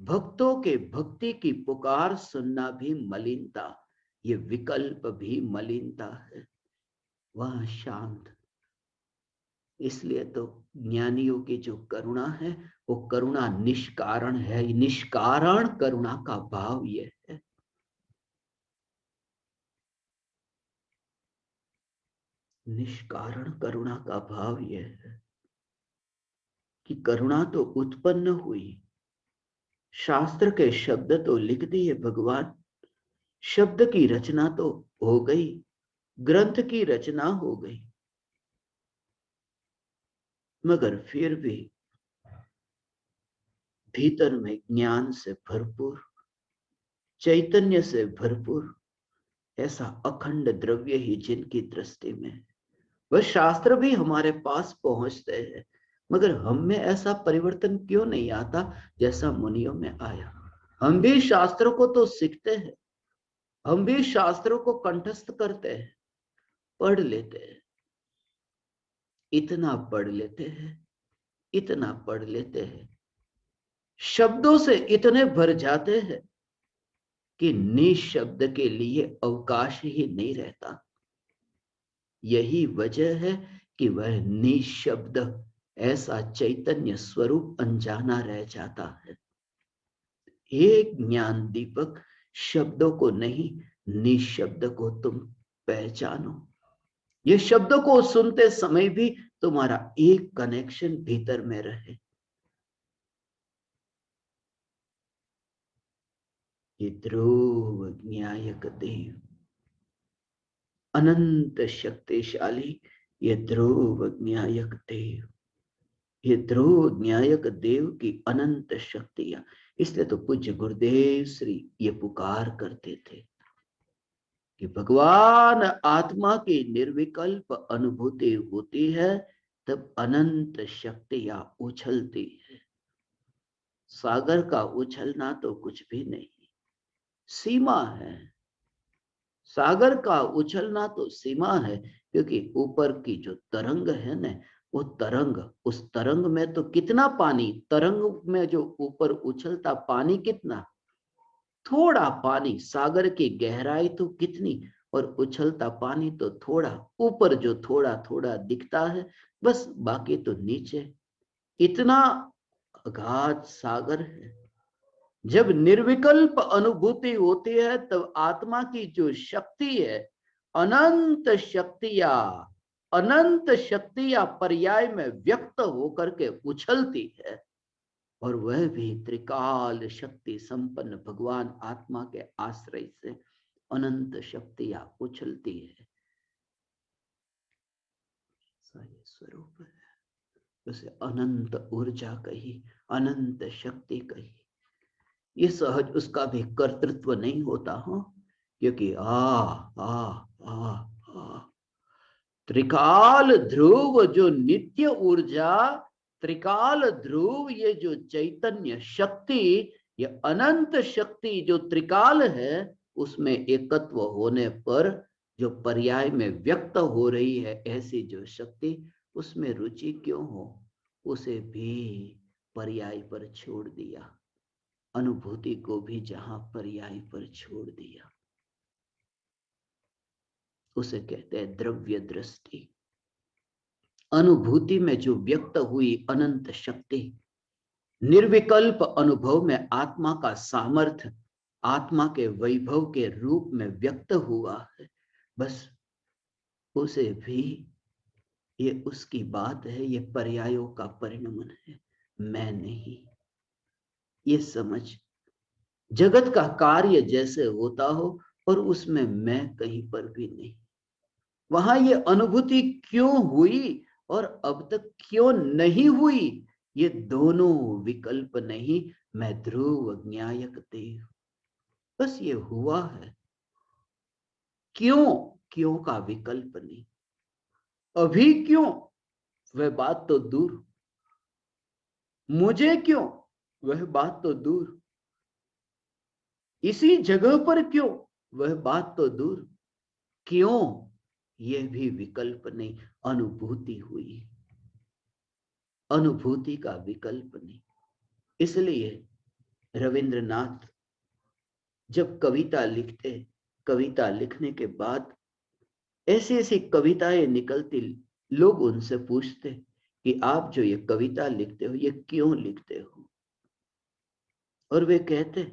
भक्तों के भक्ति की पुकार सुनना भी मलिनता, ये विकल्प भी मलिनता है। वह शांत। इसलिए तो ज्ञानियों की जो करुणा है वो करुणा निष्कारण है। निष्कारण करुणा का भाव ये है। निष्कारण करुणा का भाव यह है कि करुणा तो उत्पन्न हुई, शास्त्र के शब्द तो लिख दिए भगवान, शब्द की रचना तो हो गई, ग्रंथ की रचना हो गई, मगर फिर भी भीतर में ज्ञान से भरपूर, चैतन्य से भरपूर ऐसा अखंड द्रव्य ही जिनकी दृष्टि में, वह शास्त्र भी हमारे पास पहुंचते हैं, मगर हम में ऐसा परिवर्तन क्यों नहीं आता जैसा मुनियों में आया? हम भी शास्त्रों को तो सीखते हैं, हम भी शास्त्रों को कंठस्थ करते हैं, पढ़ लेते हैं, इतना पढ़ लेते हैं, इतना पढ़ लेते हैं, शब्दों से इतने भर जाते हैं कि निशब्द के लिए अवकाश ही नहीं रहता। यही वजह है कि वह निशब्द ऐसा चैतन्य स्वरूप अनजाना रह जाता है। एक ज्ञान दीपक, शब्दों को नहीं, निशब्द को तुम पहचानो। ये शब्दों को सुनते समय भी तुम्हारा एक कनेक्शन भीतर में रहे। ये ध्रुव ज्ञायक देव, अनंत शक्तिशाली, ये ध्रुव ज्ञायक देव, ये ध्रुव न्यायक देव की अनंत शक्तियां। इसलिए तो पूज्य गुरुदेव श्री ये पुकार करते थे कि भगवान आत्मा की निर्विकल्प अनुभूति होती है तब अनंत शक्तियां उछलती है। सागर का उछलना तो कुछ भी नहीं, सीमा है। सागर का उछलना तो सीमा है, क्योंकि ऊपर की जो तरंग है ना, वो तरंग, उस तरंग में तो कितना पानी, तरंग में जो ऊपर उछलता पानी कितना, थोड़ा पानी, सागर की गहराई तो कितनी और उछलता पानी तो थोड़ा, ऊपर जो थोड़ा थोड़ा दिखता है बस, बाकी तो नीचे। इतना अगाध सागर है। जब निर्विकल्प अनुभूति होती है तब आत्मा की जो शक्ति है, अनंत शक्तियां, अनंत शक्तियां पर्याय में व्यक्त होकर के उछलती है, और वह भी त्रिकाल शक्ति संपन्न भगवान आत्मा के आश्रय से अनंत शक्तियां उछलती है। स्वरूप है, उसे अनंत ऊर्जा कही, अनंत शक्ति कही। ये सहज उसका भी कर्तृत्व नहीं होता हो, क्योंकि आ त्रिकाल ध्रुव जो नित्य ऊर्जा, त्रिकाल ध्रुव ये जो चैतन्य शक्ति, ये अनंत शक्ति जो त्रिकाल है, उसमें एकत्व होने पर जो पर्याय में व्यक्त हो रही है ऐसी जो शक्ति, उसमें रुचि क्यों हो? उसे भी पर्याय पर छोड़ दिया, अनुभूति को भी जहां पर्याय पर छोड़ दिया। उसे कहते हैं द्रव्य दृष्टि। अनुभूति में जो व्यक्त हुई अनंत शक्ति, निर्विकल्प अनुभव में आत्मा का सामर्थ्य, आत्मा के वैभव के रूप में व्यक्त हुआ है, बस उसे भी, ये उसकी बात है, ये पर्यायों का परिणमन है, मैं नहीं। ये समझ, जगत का कार्य जैसे होता हो और उसमें मैं कहीं पर भी नहीं। वहां ये अनुभूति क्यों हुई और अब तक क्यों नहीं हुई, ये दोनों विकल्प नहीं, मैं ध्रुव ज्ञायक देव, बस ये हुआ है। क्यों, क्यों का विकल्प नहीं। अभी क्यों, वह बात तो दूर। मुझे क्यों, वह बात तो दूर। इसी जगह पर क्यों, वह बात तो दूर। क्यों, यह भी विकल्प नहीं, अनुभूति हुई, अनुभूति का विकल्प नहीं। इसलिए रविंद्रनाथ जब कविता लिखते, कविता लिखने के बाद ऐसी ऐसी कविताएं निकलती, लोग उनसे पूछते कि आप जो ये कविता लिखते हो ये क्यों लिखते हो? और वे कहते,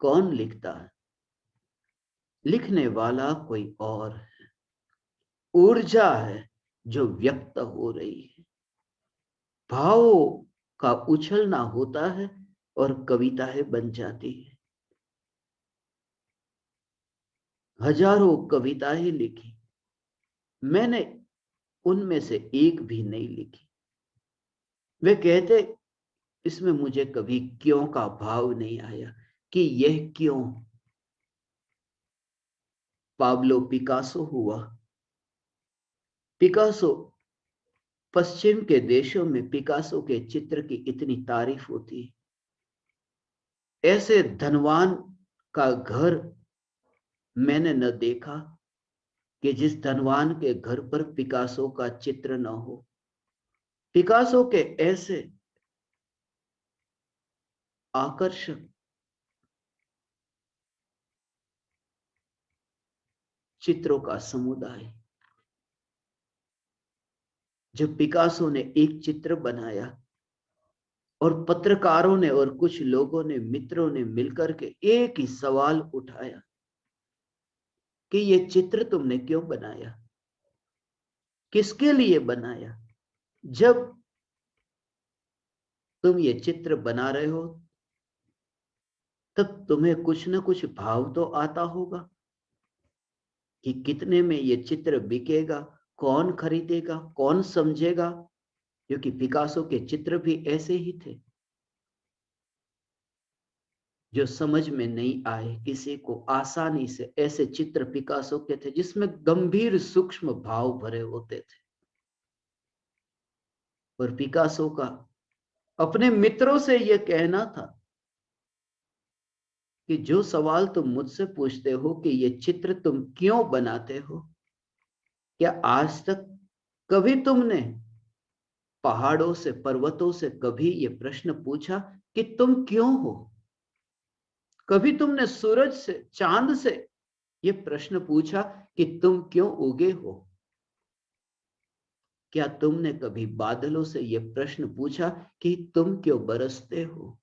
कौन लिखता है? लिखने वाला कोई और है, ऊर्जा है जो व्यक्त हो रही है, भावों का उछलना होता है और कविताएं बन जाती है। हजारों कविताएं लिखी, मैंने उनमें से एक भी नहीं लिखी। वे कहते, इसमें मुझे कभी क्यों का भाव नहीं आया कि यह क्यों। पाब्लो पिकासो हुआ, पिकासो, पश्चिम के देशों में पिकासो के चित्र की इतनी तारीफ होती है। ऐसे धनवान का घर मैंने न देखा कि जिस धनवान के घर पर पिकासो का चित्र न हो। पिकासो के ऐसे आकर्षक चित्रों का समुदाय। जब पिकासो ने एक चित्र बनाया और पत्रकारों ने और कुछ लोगों ने, मित्रों ने मिलकर के एक ही सवाल उठाया कि ये चित्र तुमने क्यों बनाया, किसके लिए बनाया? जब तुम ये चित्र बना रहे हो तब तुम्हें कुछ ना कुछ भाव तो आता होगा कि कितने में ये चित्र बिकेगा, कौन खरीदेगा, कौन समझेगा, क्योंकि पिकासो के चित्र भी ऐसे ही थे जो समझ में नहीं आए किसी को आसानी से। ऐसे चित्र पिकासो के थे जिसमें गंभीर सूक्ष्म भाव भरे होते थे। और पिकासो का अपने मित्रों से यह कहना था कि जो सवाल तुम मुझसे पूछते हो कि ये चित्र तुम क्यों बनाते हो, क्या आज तक कभी तुमने पहाड़ों से, पर्वतों से कभी ये प्रश्न पूछा कि तुम क्यों हो? कभी तुमने सूरज से, चांद से ये प्रश्न पूछा कि तुम क्यों उगे हो? क्या तुमने कभी बादलों से यह प्रश्न पूछा कि तुम क्यों बरसते हो?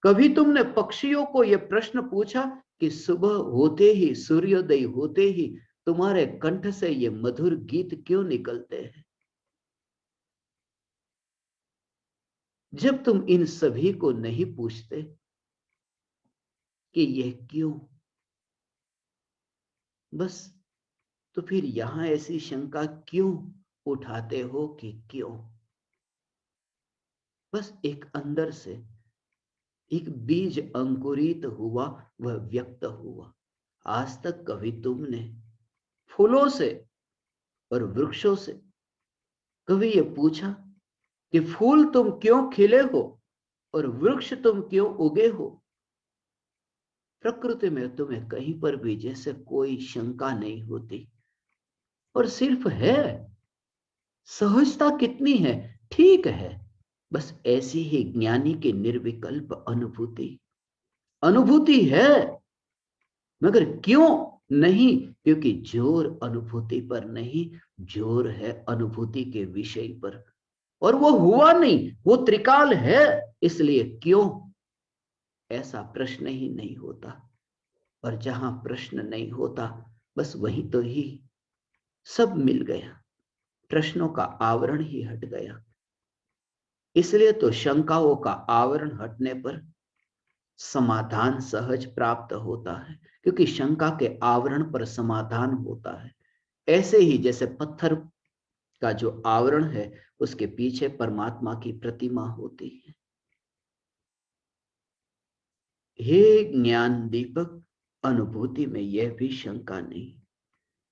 कभी तुमने पक्षियों को यह प्रश्न पूछा कि सुबह होते ही, सूर्योदय होते ही तुम्हारे कंठ से ये मधुर गीत क्यों निकलते हैं? जब तुम इन सभी को नहीं पूछते कि यह क्यों, बस तो फिर यहां ऐसी शंका क्यों उठाते हो कि क्यों? बस एक अंदर से एक बीज अंकुरित हुआ, वह व्यक्त हुआ। आज तक कभी तुमने फूलों से और वृक्षों से कभी यह पूछा कि फूल तुम क्यों खिले हो और वृक्ष तुम क्यों उगे हो? प्रकृति में तुम्हें कहीं पर भी जैसे कोई शंका नहीं होती, और सिर्फ है सहजता कितनी है, ठीक है। बस ऐसी ही ज्ञानी की निर्विकल्प अनुभूति, अनुभूति है, मगर क्यों नहीं? क्योंकि जोर अनुभूति पर नहीं, जोर है अनुभूति के विषय पर। और वो हुआ नहीं, वो त्रिकाल है, इसलिए क्यों ऐसा प्रश्न ही नहीं होता। और जहां प्रश्न नहीं होता, बस वहीं तो ही सब मिल गया, प्रश्नों का आवरण ही हट गया। इसलिए तो शंकाओं का आवरण हटने पर समाधान सहज प्राप्त होता है, क्योंकि शंका के आवरण पर समाधान होता है। ऐसे ही जैसे पत्थर का जो आवरण है, उसके पीछे परमात्मा की प्रतिमा होती है। हे ज्ञान दीपक, अनुभूति में यह भी शंका नहीं।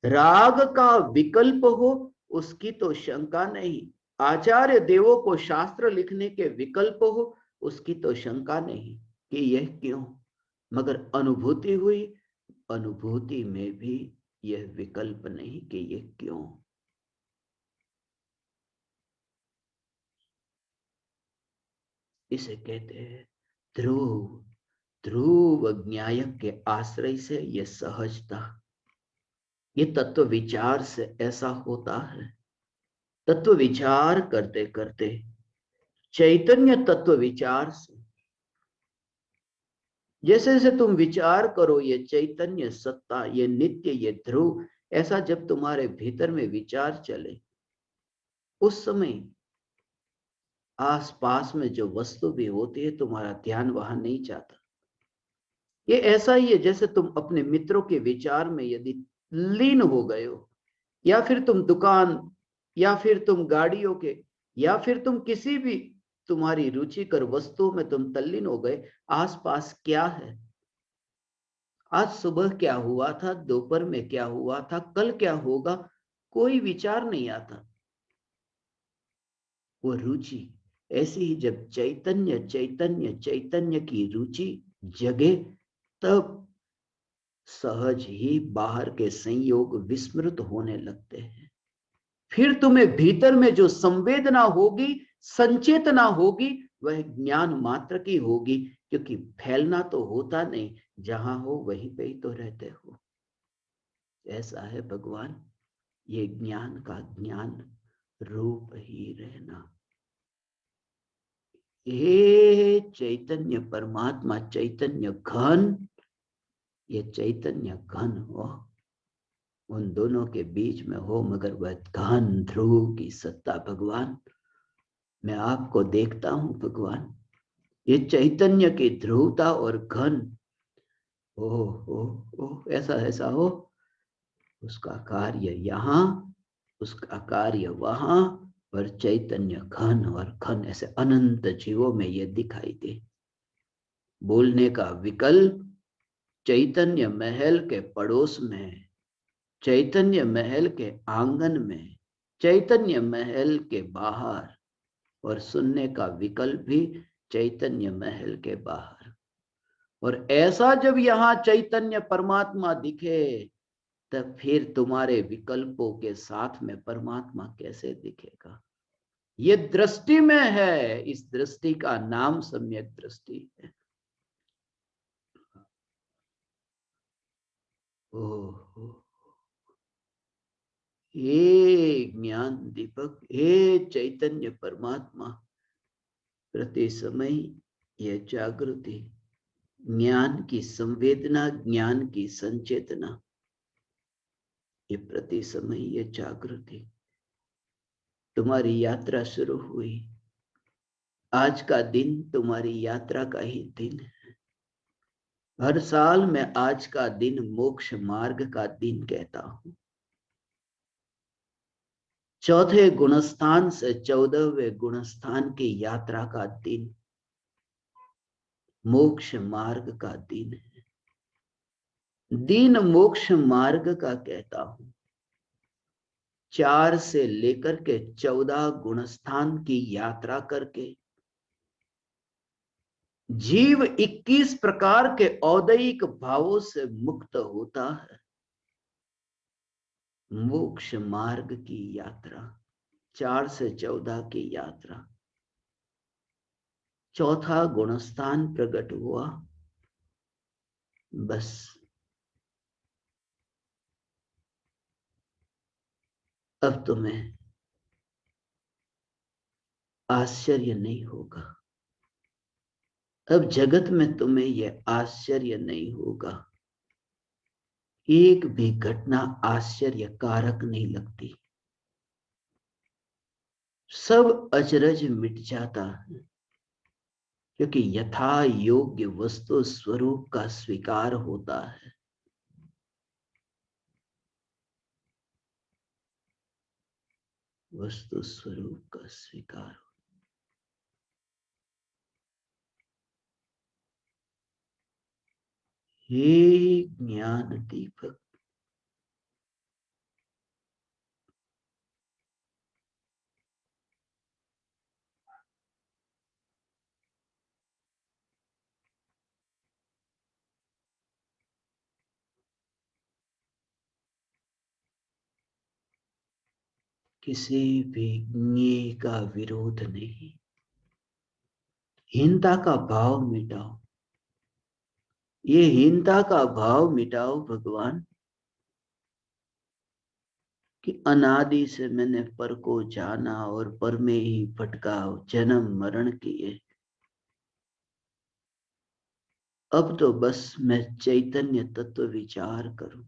राग का विकल्प हो उसकी तो शंका नहीं, आचार्य देवों को शास्त्र लिखने के विकल्प हो उसकी तो शंका नहीं कि यह क्यों। मगर अनुभूति हुई, अनुभूति में भी यह विकल्प नहीं कि यह क्यों। इसे कहते हैं ध्रुव। ध्रुव ज्ञायक के आश्रय से यह सहजता, ये तत्व विचार से ऐसा होता है। तत्व विचार करते करते, चैतन्य तत्व विचार से, जैसे जैसे तुम विचार करो ये चैतन्य सत्ता, ये नित्य, ये ध्रुव, ऐसा जब तुम्हारे भीतर में विचार चले, उस समय आसपास में जो वस्तु भी होती है तुम्हारा ध्यान वहां नहीं जाता। ये ऐसा ही है जैसे तुम अपने मित्रों के विचार में यदि लीन हो गए हो, या फिर तुम दुकान, या फिर तुम गाड़ियों के, या फिर तुम किसी भी तुम्हारी रुचिकर वस्तु में तुम तल्लीन हो गए। आसपास क्या है, आज सुबह क्या हुआ था, दोपहर में क्या हुआ था, कल क्या होगा, कोई विचार नहीं आता। वो रुचि ऐसी ही जब चैतन्य चैतन्य चैतन्य की रुचि जगे, तब सहज ही बाहर के संयोग विस्मृत होने लगते हैं। फिर तुम्हें भीतर में जो संवेदना होगी, संचेतना होगी, वह ज्ञान मात्र की होगी, क्योंकि फैलना तो होता नहीं, जहां हो वहीं पे ही तो रहते हो। ऐसा है भगवान, ये ज्ञान का ज्ञान रूप ही रहना। हे चैतन्य परमात्मा, चैतन्य घन, ये चैतन्य घन हो, उन दोनों के बीच में हो, मगर वह घन ध्रुव की सत्ता भगवान, मैं आपको देखता हूं भगवान, ये चैतन्य की ध्रुवता और घन, ओ ऐसा ऐसा हो, उसका कार्य यहाँ, उसका कार्य वहां, पर चैतन्य घन और घन, ऐसे अनंत जीवों में ये दिखाई दे। बोलने का विकल्प चैतन्य महल के पड़ोस में, चैतन्य महल के आंगन में, चैतन्य महल के बाहर, और सुनने का विकल्प भी चैतन्य महल के बाहर। और ऐसा जब यहां चैतन्य परमात्मा दिखे, तब फिर तुम्हारे विकल्पों के साथ में परमात्मा कैसे दिखेगा? ये दृष्टि में है, इस दृष्टि का नाम सम्यक दृष्टि है। ओहो, हे ज्ञान दीपक, हे चैतन्य परमात्मा, प्रति समय यह जागृति, ज्ञान की संवेदना, ज्ञान की संचेतना, ये प्रति समय ये जागृति, तुम्हारी यात्रा शुरू हुई। आज का दिन तुम्हारी यात्रा का ही दिन है। हर साल मैं आज का दिन मोक्ष मार्ग का दिन कहता हूं। चौथे गुणस्थान से 14वें गुणस्थान की यात्रा का दिन मोक्ष मार्ग का दिन है। दिन मोक्ष मार्ग का कहता हूं। 4 से लेकर के 14 गुणस्थान की यात्रा करके जीव 21 प्रकार के औदैहिक भावों से मुक्त होता है। मोक्ष मार्ग की यात्रा, 4 से 14 की यात्रा। चौथा गुणस्थान प्रकट हुआ, बस अब तुम्हें आश्चर्य नहीं होगा। अब जगत में तुम्हें यह आश्चर्य नहीं होगा। एक भी घटना आश्चर्य कारक नहीं लगती। सब अचरज मिट जाता है, क्योंकि यथा योग्य वस्तु स्वरूप का स्वीकार होता है। वस्तु स्वरूप का स्वीकार। हे ज्ञान दीपक, किसी भी ज्ञेय का विरोध नहीं। हीनता का भाव मिटाओ। ये हीनता का भाव मिटाओ भगवान, कि अनादि से मैंने पर को जाना और पर में ही भटका, जन्म मरण किए। अब तो बस मैं चैतन्य तत्व विचार करूं।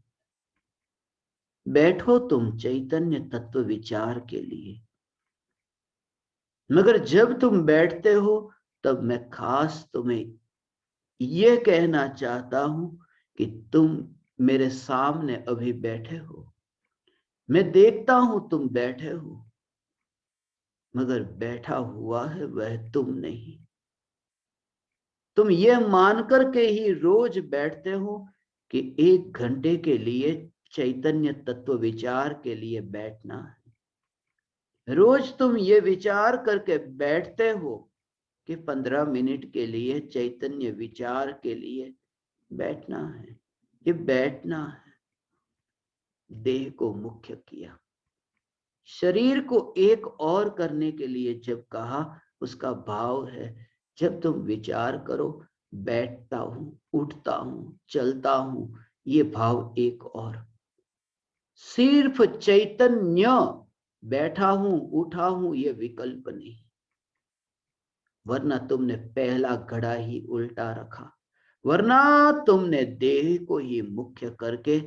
बैठो तुम चैतन्य तत्व विचार के लिए, मगर जब तुम बैठते हो तब मैं खास तुम्हें यह कहना चाहता हूं कि तुम मेरे सामने अभी बैठे हो। मैं देखता हूं तुम बैठे हो, मगर बैठा हुआ है वह तुम नहीं। तुम यह मानकर के ही रोज बैठते हो कि 1 घंटे के लिए चैतन्य तत्व विचार के लिए बैठना है। रोज तुम ये विचार करके बैठते हो कि 15 मिनट के लिए चैतन्य विचार के लिए बैठना है। ये बैठना है। देह को मुख्य किया, शरीर को एक और करने के लिए जब कहा, उसका भाव है जब तुम विचार करो बैठता हूं, उठता हूं, चलता हूं, ये भाव एक और। सिर्फ चैतन्य बैठा हूं, उठा हूं, ये विकल्प नहीं, वरना तुमने पहला घड़ा ही उल्टा रखा। वरना तुमने देह को ही मुख्य करके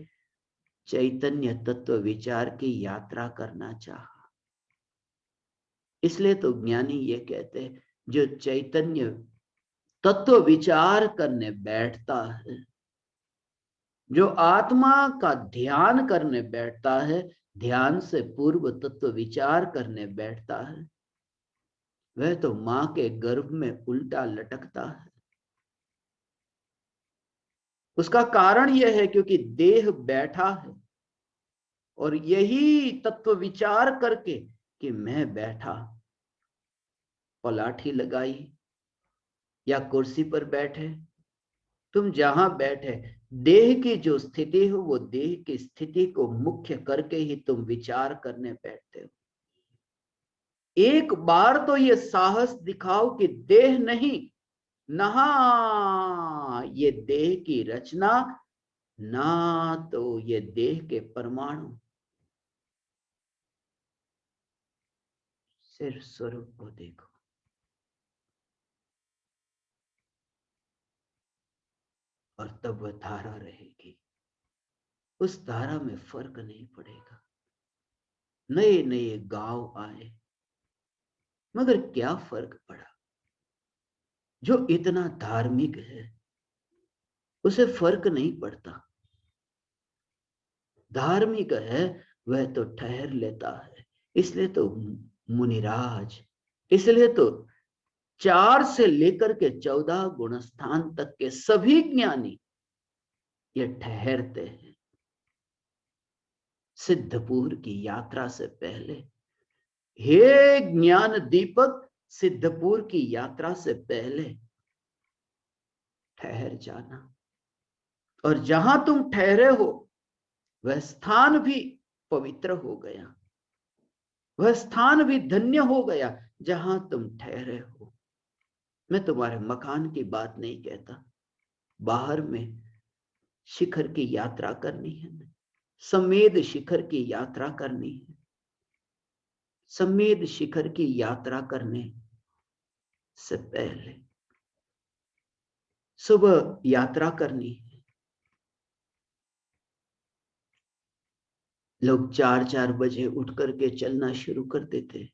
चैतन्य तत्व विचार की यात्रा करना चाहा। इसलिए तो ज्ञानी ये कहते हैं, जो चैतन्य तत्व विचार करने बैठता है, जो आत्मा का ध्यान करने बैठता है, ध्यान से पूर्व तत्व विचार करने बैठता है, वह तो मां के गर्भ में उल्टा लटकता है। उसका कारण यह है क्योंकि देह बैठा है, और यही तत्व विचार करके कि मैं बैठा, पलाठी लगाई या कुर्सी पर बैठे, तुम जहां बैठे, देह की जो स्थिति हो वो देह की स्थिति को मुख्य करके ही तुम विचार करने बैठते हो। एक बार तो ये साहस दिखाओ कि देह नहीं, नहा, ये देह की रचना ना तो ये देह के परमाणु, सिर्फ स्वरूप को देखो। और तब वह धारा रहेगी, उस धारा में फर्क नहीं पड़ेगा। नए नए गांव आए, मगर क्या फर्क पड़ा? जो इतना धार्मिक है उसे फर्क नहीं पड़ता। धार्मिक है वह तो ठहर लेता है। इसलिए तो मुनिराज, इसलिए तो 4 से लेकर के 14 गुणस्थान तक के सभी ज्ञानी ये ठहरते हैं। सिद्धपुर की यात्रा से पहले, हे ज्ञान दीपक, सिद्धपुर की यात्रा से पहले ठहर जाना। और जहां तुम ठहरे हो वह स्थान भी पवित्र हो गया, वह स्थान भी धन्य हो गया जहां तुम ठहरे हो। मैं तुम्हारे मकान की बात नहीं कहता, बाहर में शिखर की यात्रा करनी है, समेध शिखर की यात्रा करनी है। समेध शिखर की यात्रा करने से पहले सुबह यात्रा करनी है। लोग 4-4 बजे उठ करके चलना शुरू कर देते,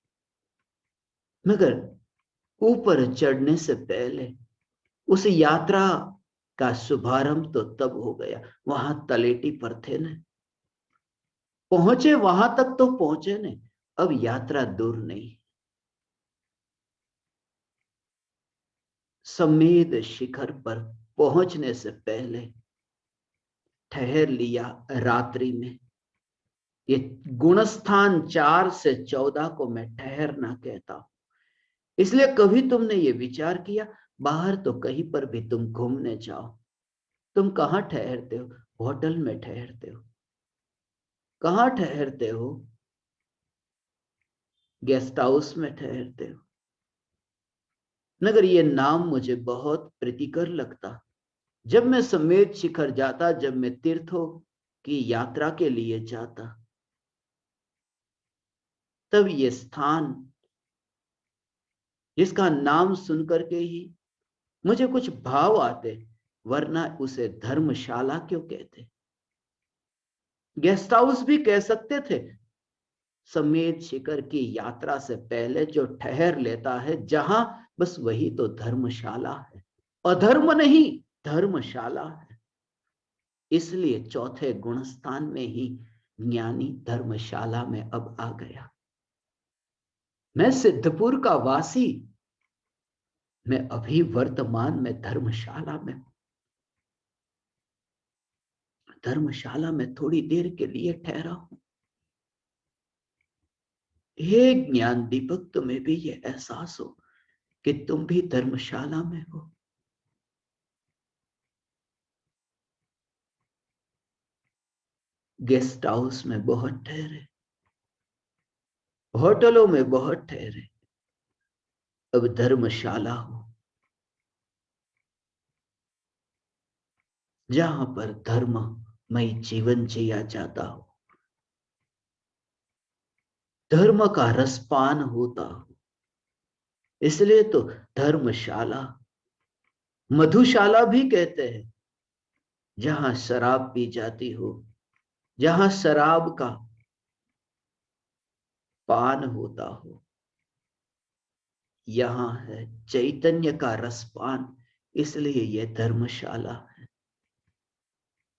मगर ऊपर चढ़ने से पहले उस यात्रा का शुभारंभ तो तब हो गया। वहां तलेटी पर थे न, पहुंचे वहां तक तो पहुंचे न, अब यात्रा दूर नहीं। समेध शिखर पर पहुंचने से पहले ठहर लिया रात्रि में। ये गुणस्थान 4 से 14 को मैं ठहरना कहता हूं। इसलिए कभी तुमने ये विचार किया, बाहर तो कहीं पर भी तुम घूमने जाओ, तुम कहां ठहरते हो? होटल में ठहरते हो। कहां ठहरते हो? गेस्ट हाउस में ठहरते हो। मगर ये नाम मुझे बहुत प्रीतिकर लगता। जब मैं समेत शिखर जाता, जब मैं तीर्थों की यात्रा के लिए जाता, तब ये स्थान जिसका नाम सुनकर के ही मुझे कुछ भाव आते, वरना उसे धर्मशाला क्यों कहते? गेस्ट हाउस भी कह सकते थे। समेत शिखर की यात्रा से पहले जो ठहर लेता है जहां, बस वही तो धर्मशाला है। अधर्म नहीं, धर्मशाला है। इसलिए चौथे गुणस्थान में ही ज्ञानी धर्मशाला में अब आ गया। मैं सिद्धपुर का वासी, मैं अभी वर्तमान में धर्मशाला में, धर्मशाला में थोड़ी देर के लिए ठहरा हूं। हे ज्ञान दीपक, तुम्हें भी ये एहसास हो कि तुम भी धर्मशाला में हो। गेस्ट हाउस में बहुत ठहरे, होटलों में बहुत ठहरे, अब धर्मशाला हो, जहां पर धर्ममय जीवन जिया जाता हो, धर्म का रसपान होता हो। इसलिए तो धर्मशाला, मधुशाला भी कहते हैं, जहां शराब पी जाती हो, जहां शराब का पान होता हो। यहां है चैतन्य का रसपान, इसलिए यह धर्मशाला है।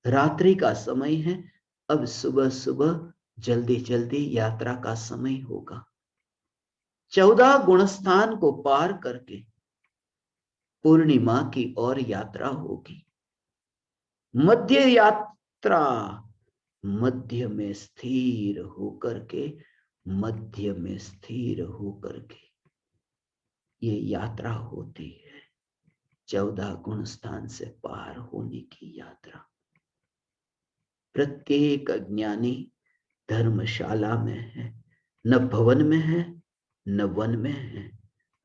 रात्रि का समय है, अब सुबह सुबह जल्दी जल्दी यात्रा का समय होगा। 14 गुणस्थान को पार करके पूर्णिमा की ओर यात्रा होगी। मध्य यात्रा, मध्य में स्थिर होकर के, मध्य में स्थिर होकर के ये यात्रा होती है। 14 गुणस्थान से पार होने की यात्रा। प्रत्येक ज्ञानी धर्मशाला में है, न भवन में है न वन में है।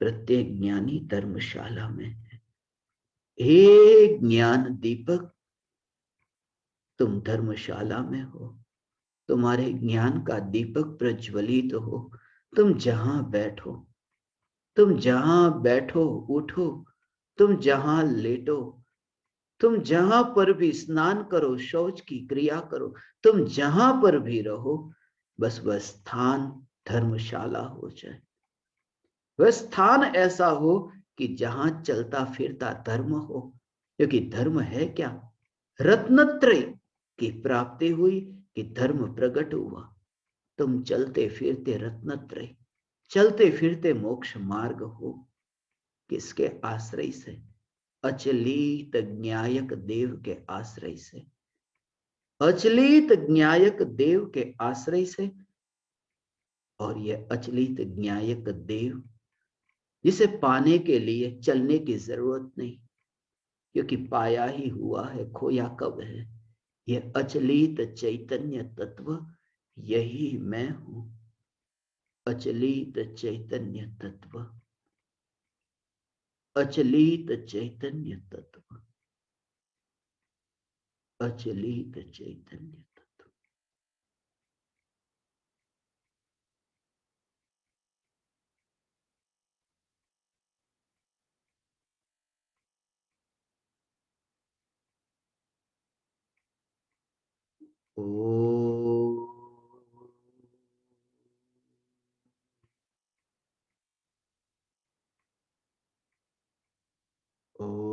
प्रत्येक ज्ञानी धर्मशाला में है। हे ज्ञान दीपक, तुम धर्मशाला में हो, तुम्हारे ज्ञान का दीपक प्रज्वलित हो, तुम जहां बैठो, तुम जहां बैठो उठो, तुम जहां लेटो, तुम जहां पर भी स्नान करो, शौच की क्रिया करो, तुम जहां पर भी रहो, बस वह स्थान धर्मशाला हो जाए। वह स्थान ऐसा हो कि जहां चलता फिरता धर्म हो, क्योंकि धर्म है क्या? रत्नत्रय की प्राप्ति हुई कि धर्म प्रकट हुआ। तुम चलते फिरते रत्नत्रय, चलते फिरते मोक्ष मार्ग हो। किसके आश्रय से? अचलित ज्ञायक देव के आश्रय से, अचलित ज्ञायक देव के आश्रय से। और यह अचलित ज्ञायक देव, जिसे पाने के लिए चलने की जरूरत नहीं, क्योंकि पाया ही हुआ है, खोया कब है। यह अचलित चैतन्य तत्व, यही मैं हूं। अचलित चैतन्य तत्व, अचलित चैतन्य तत्व, अचलित चैतन्य तत्व। ओ ओ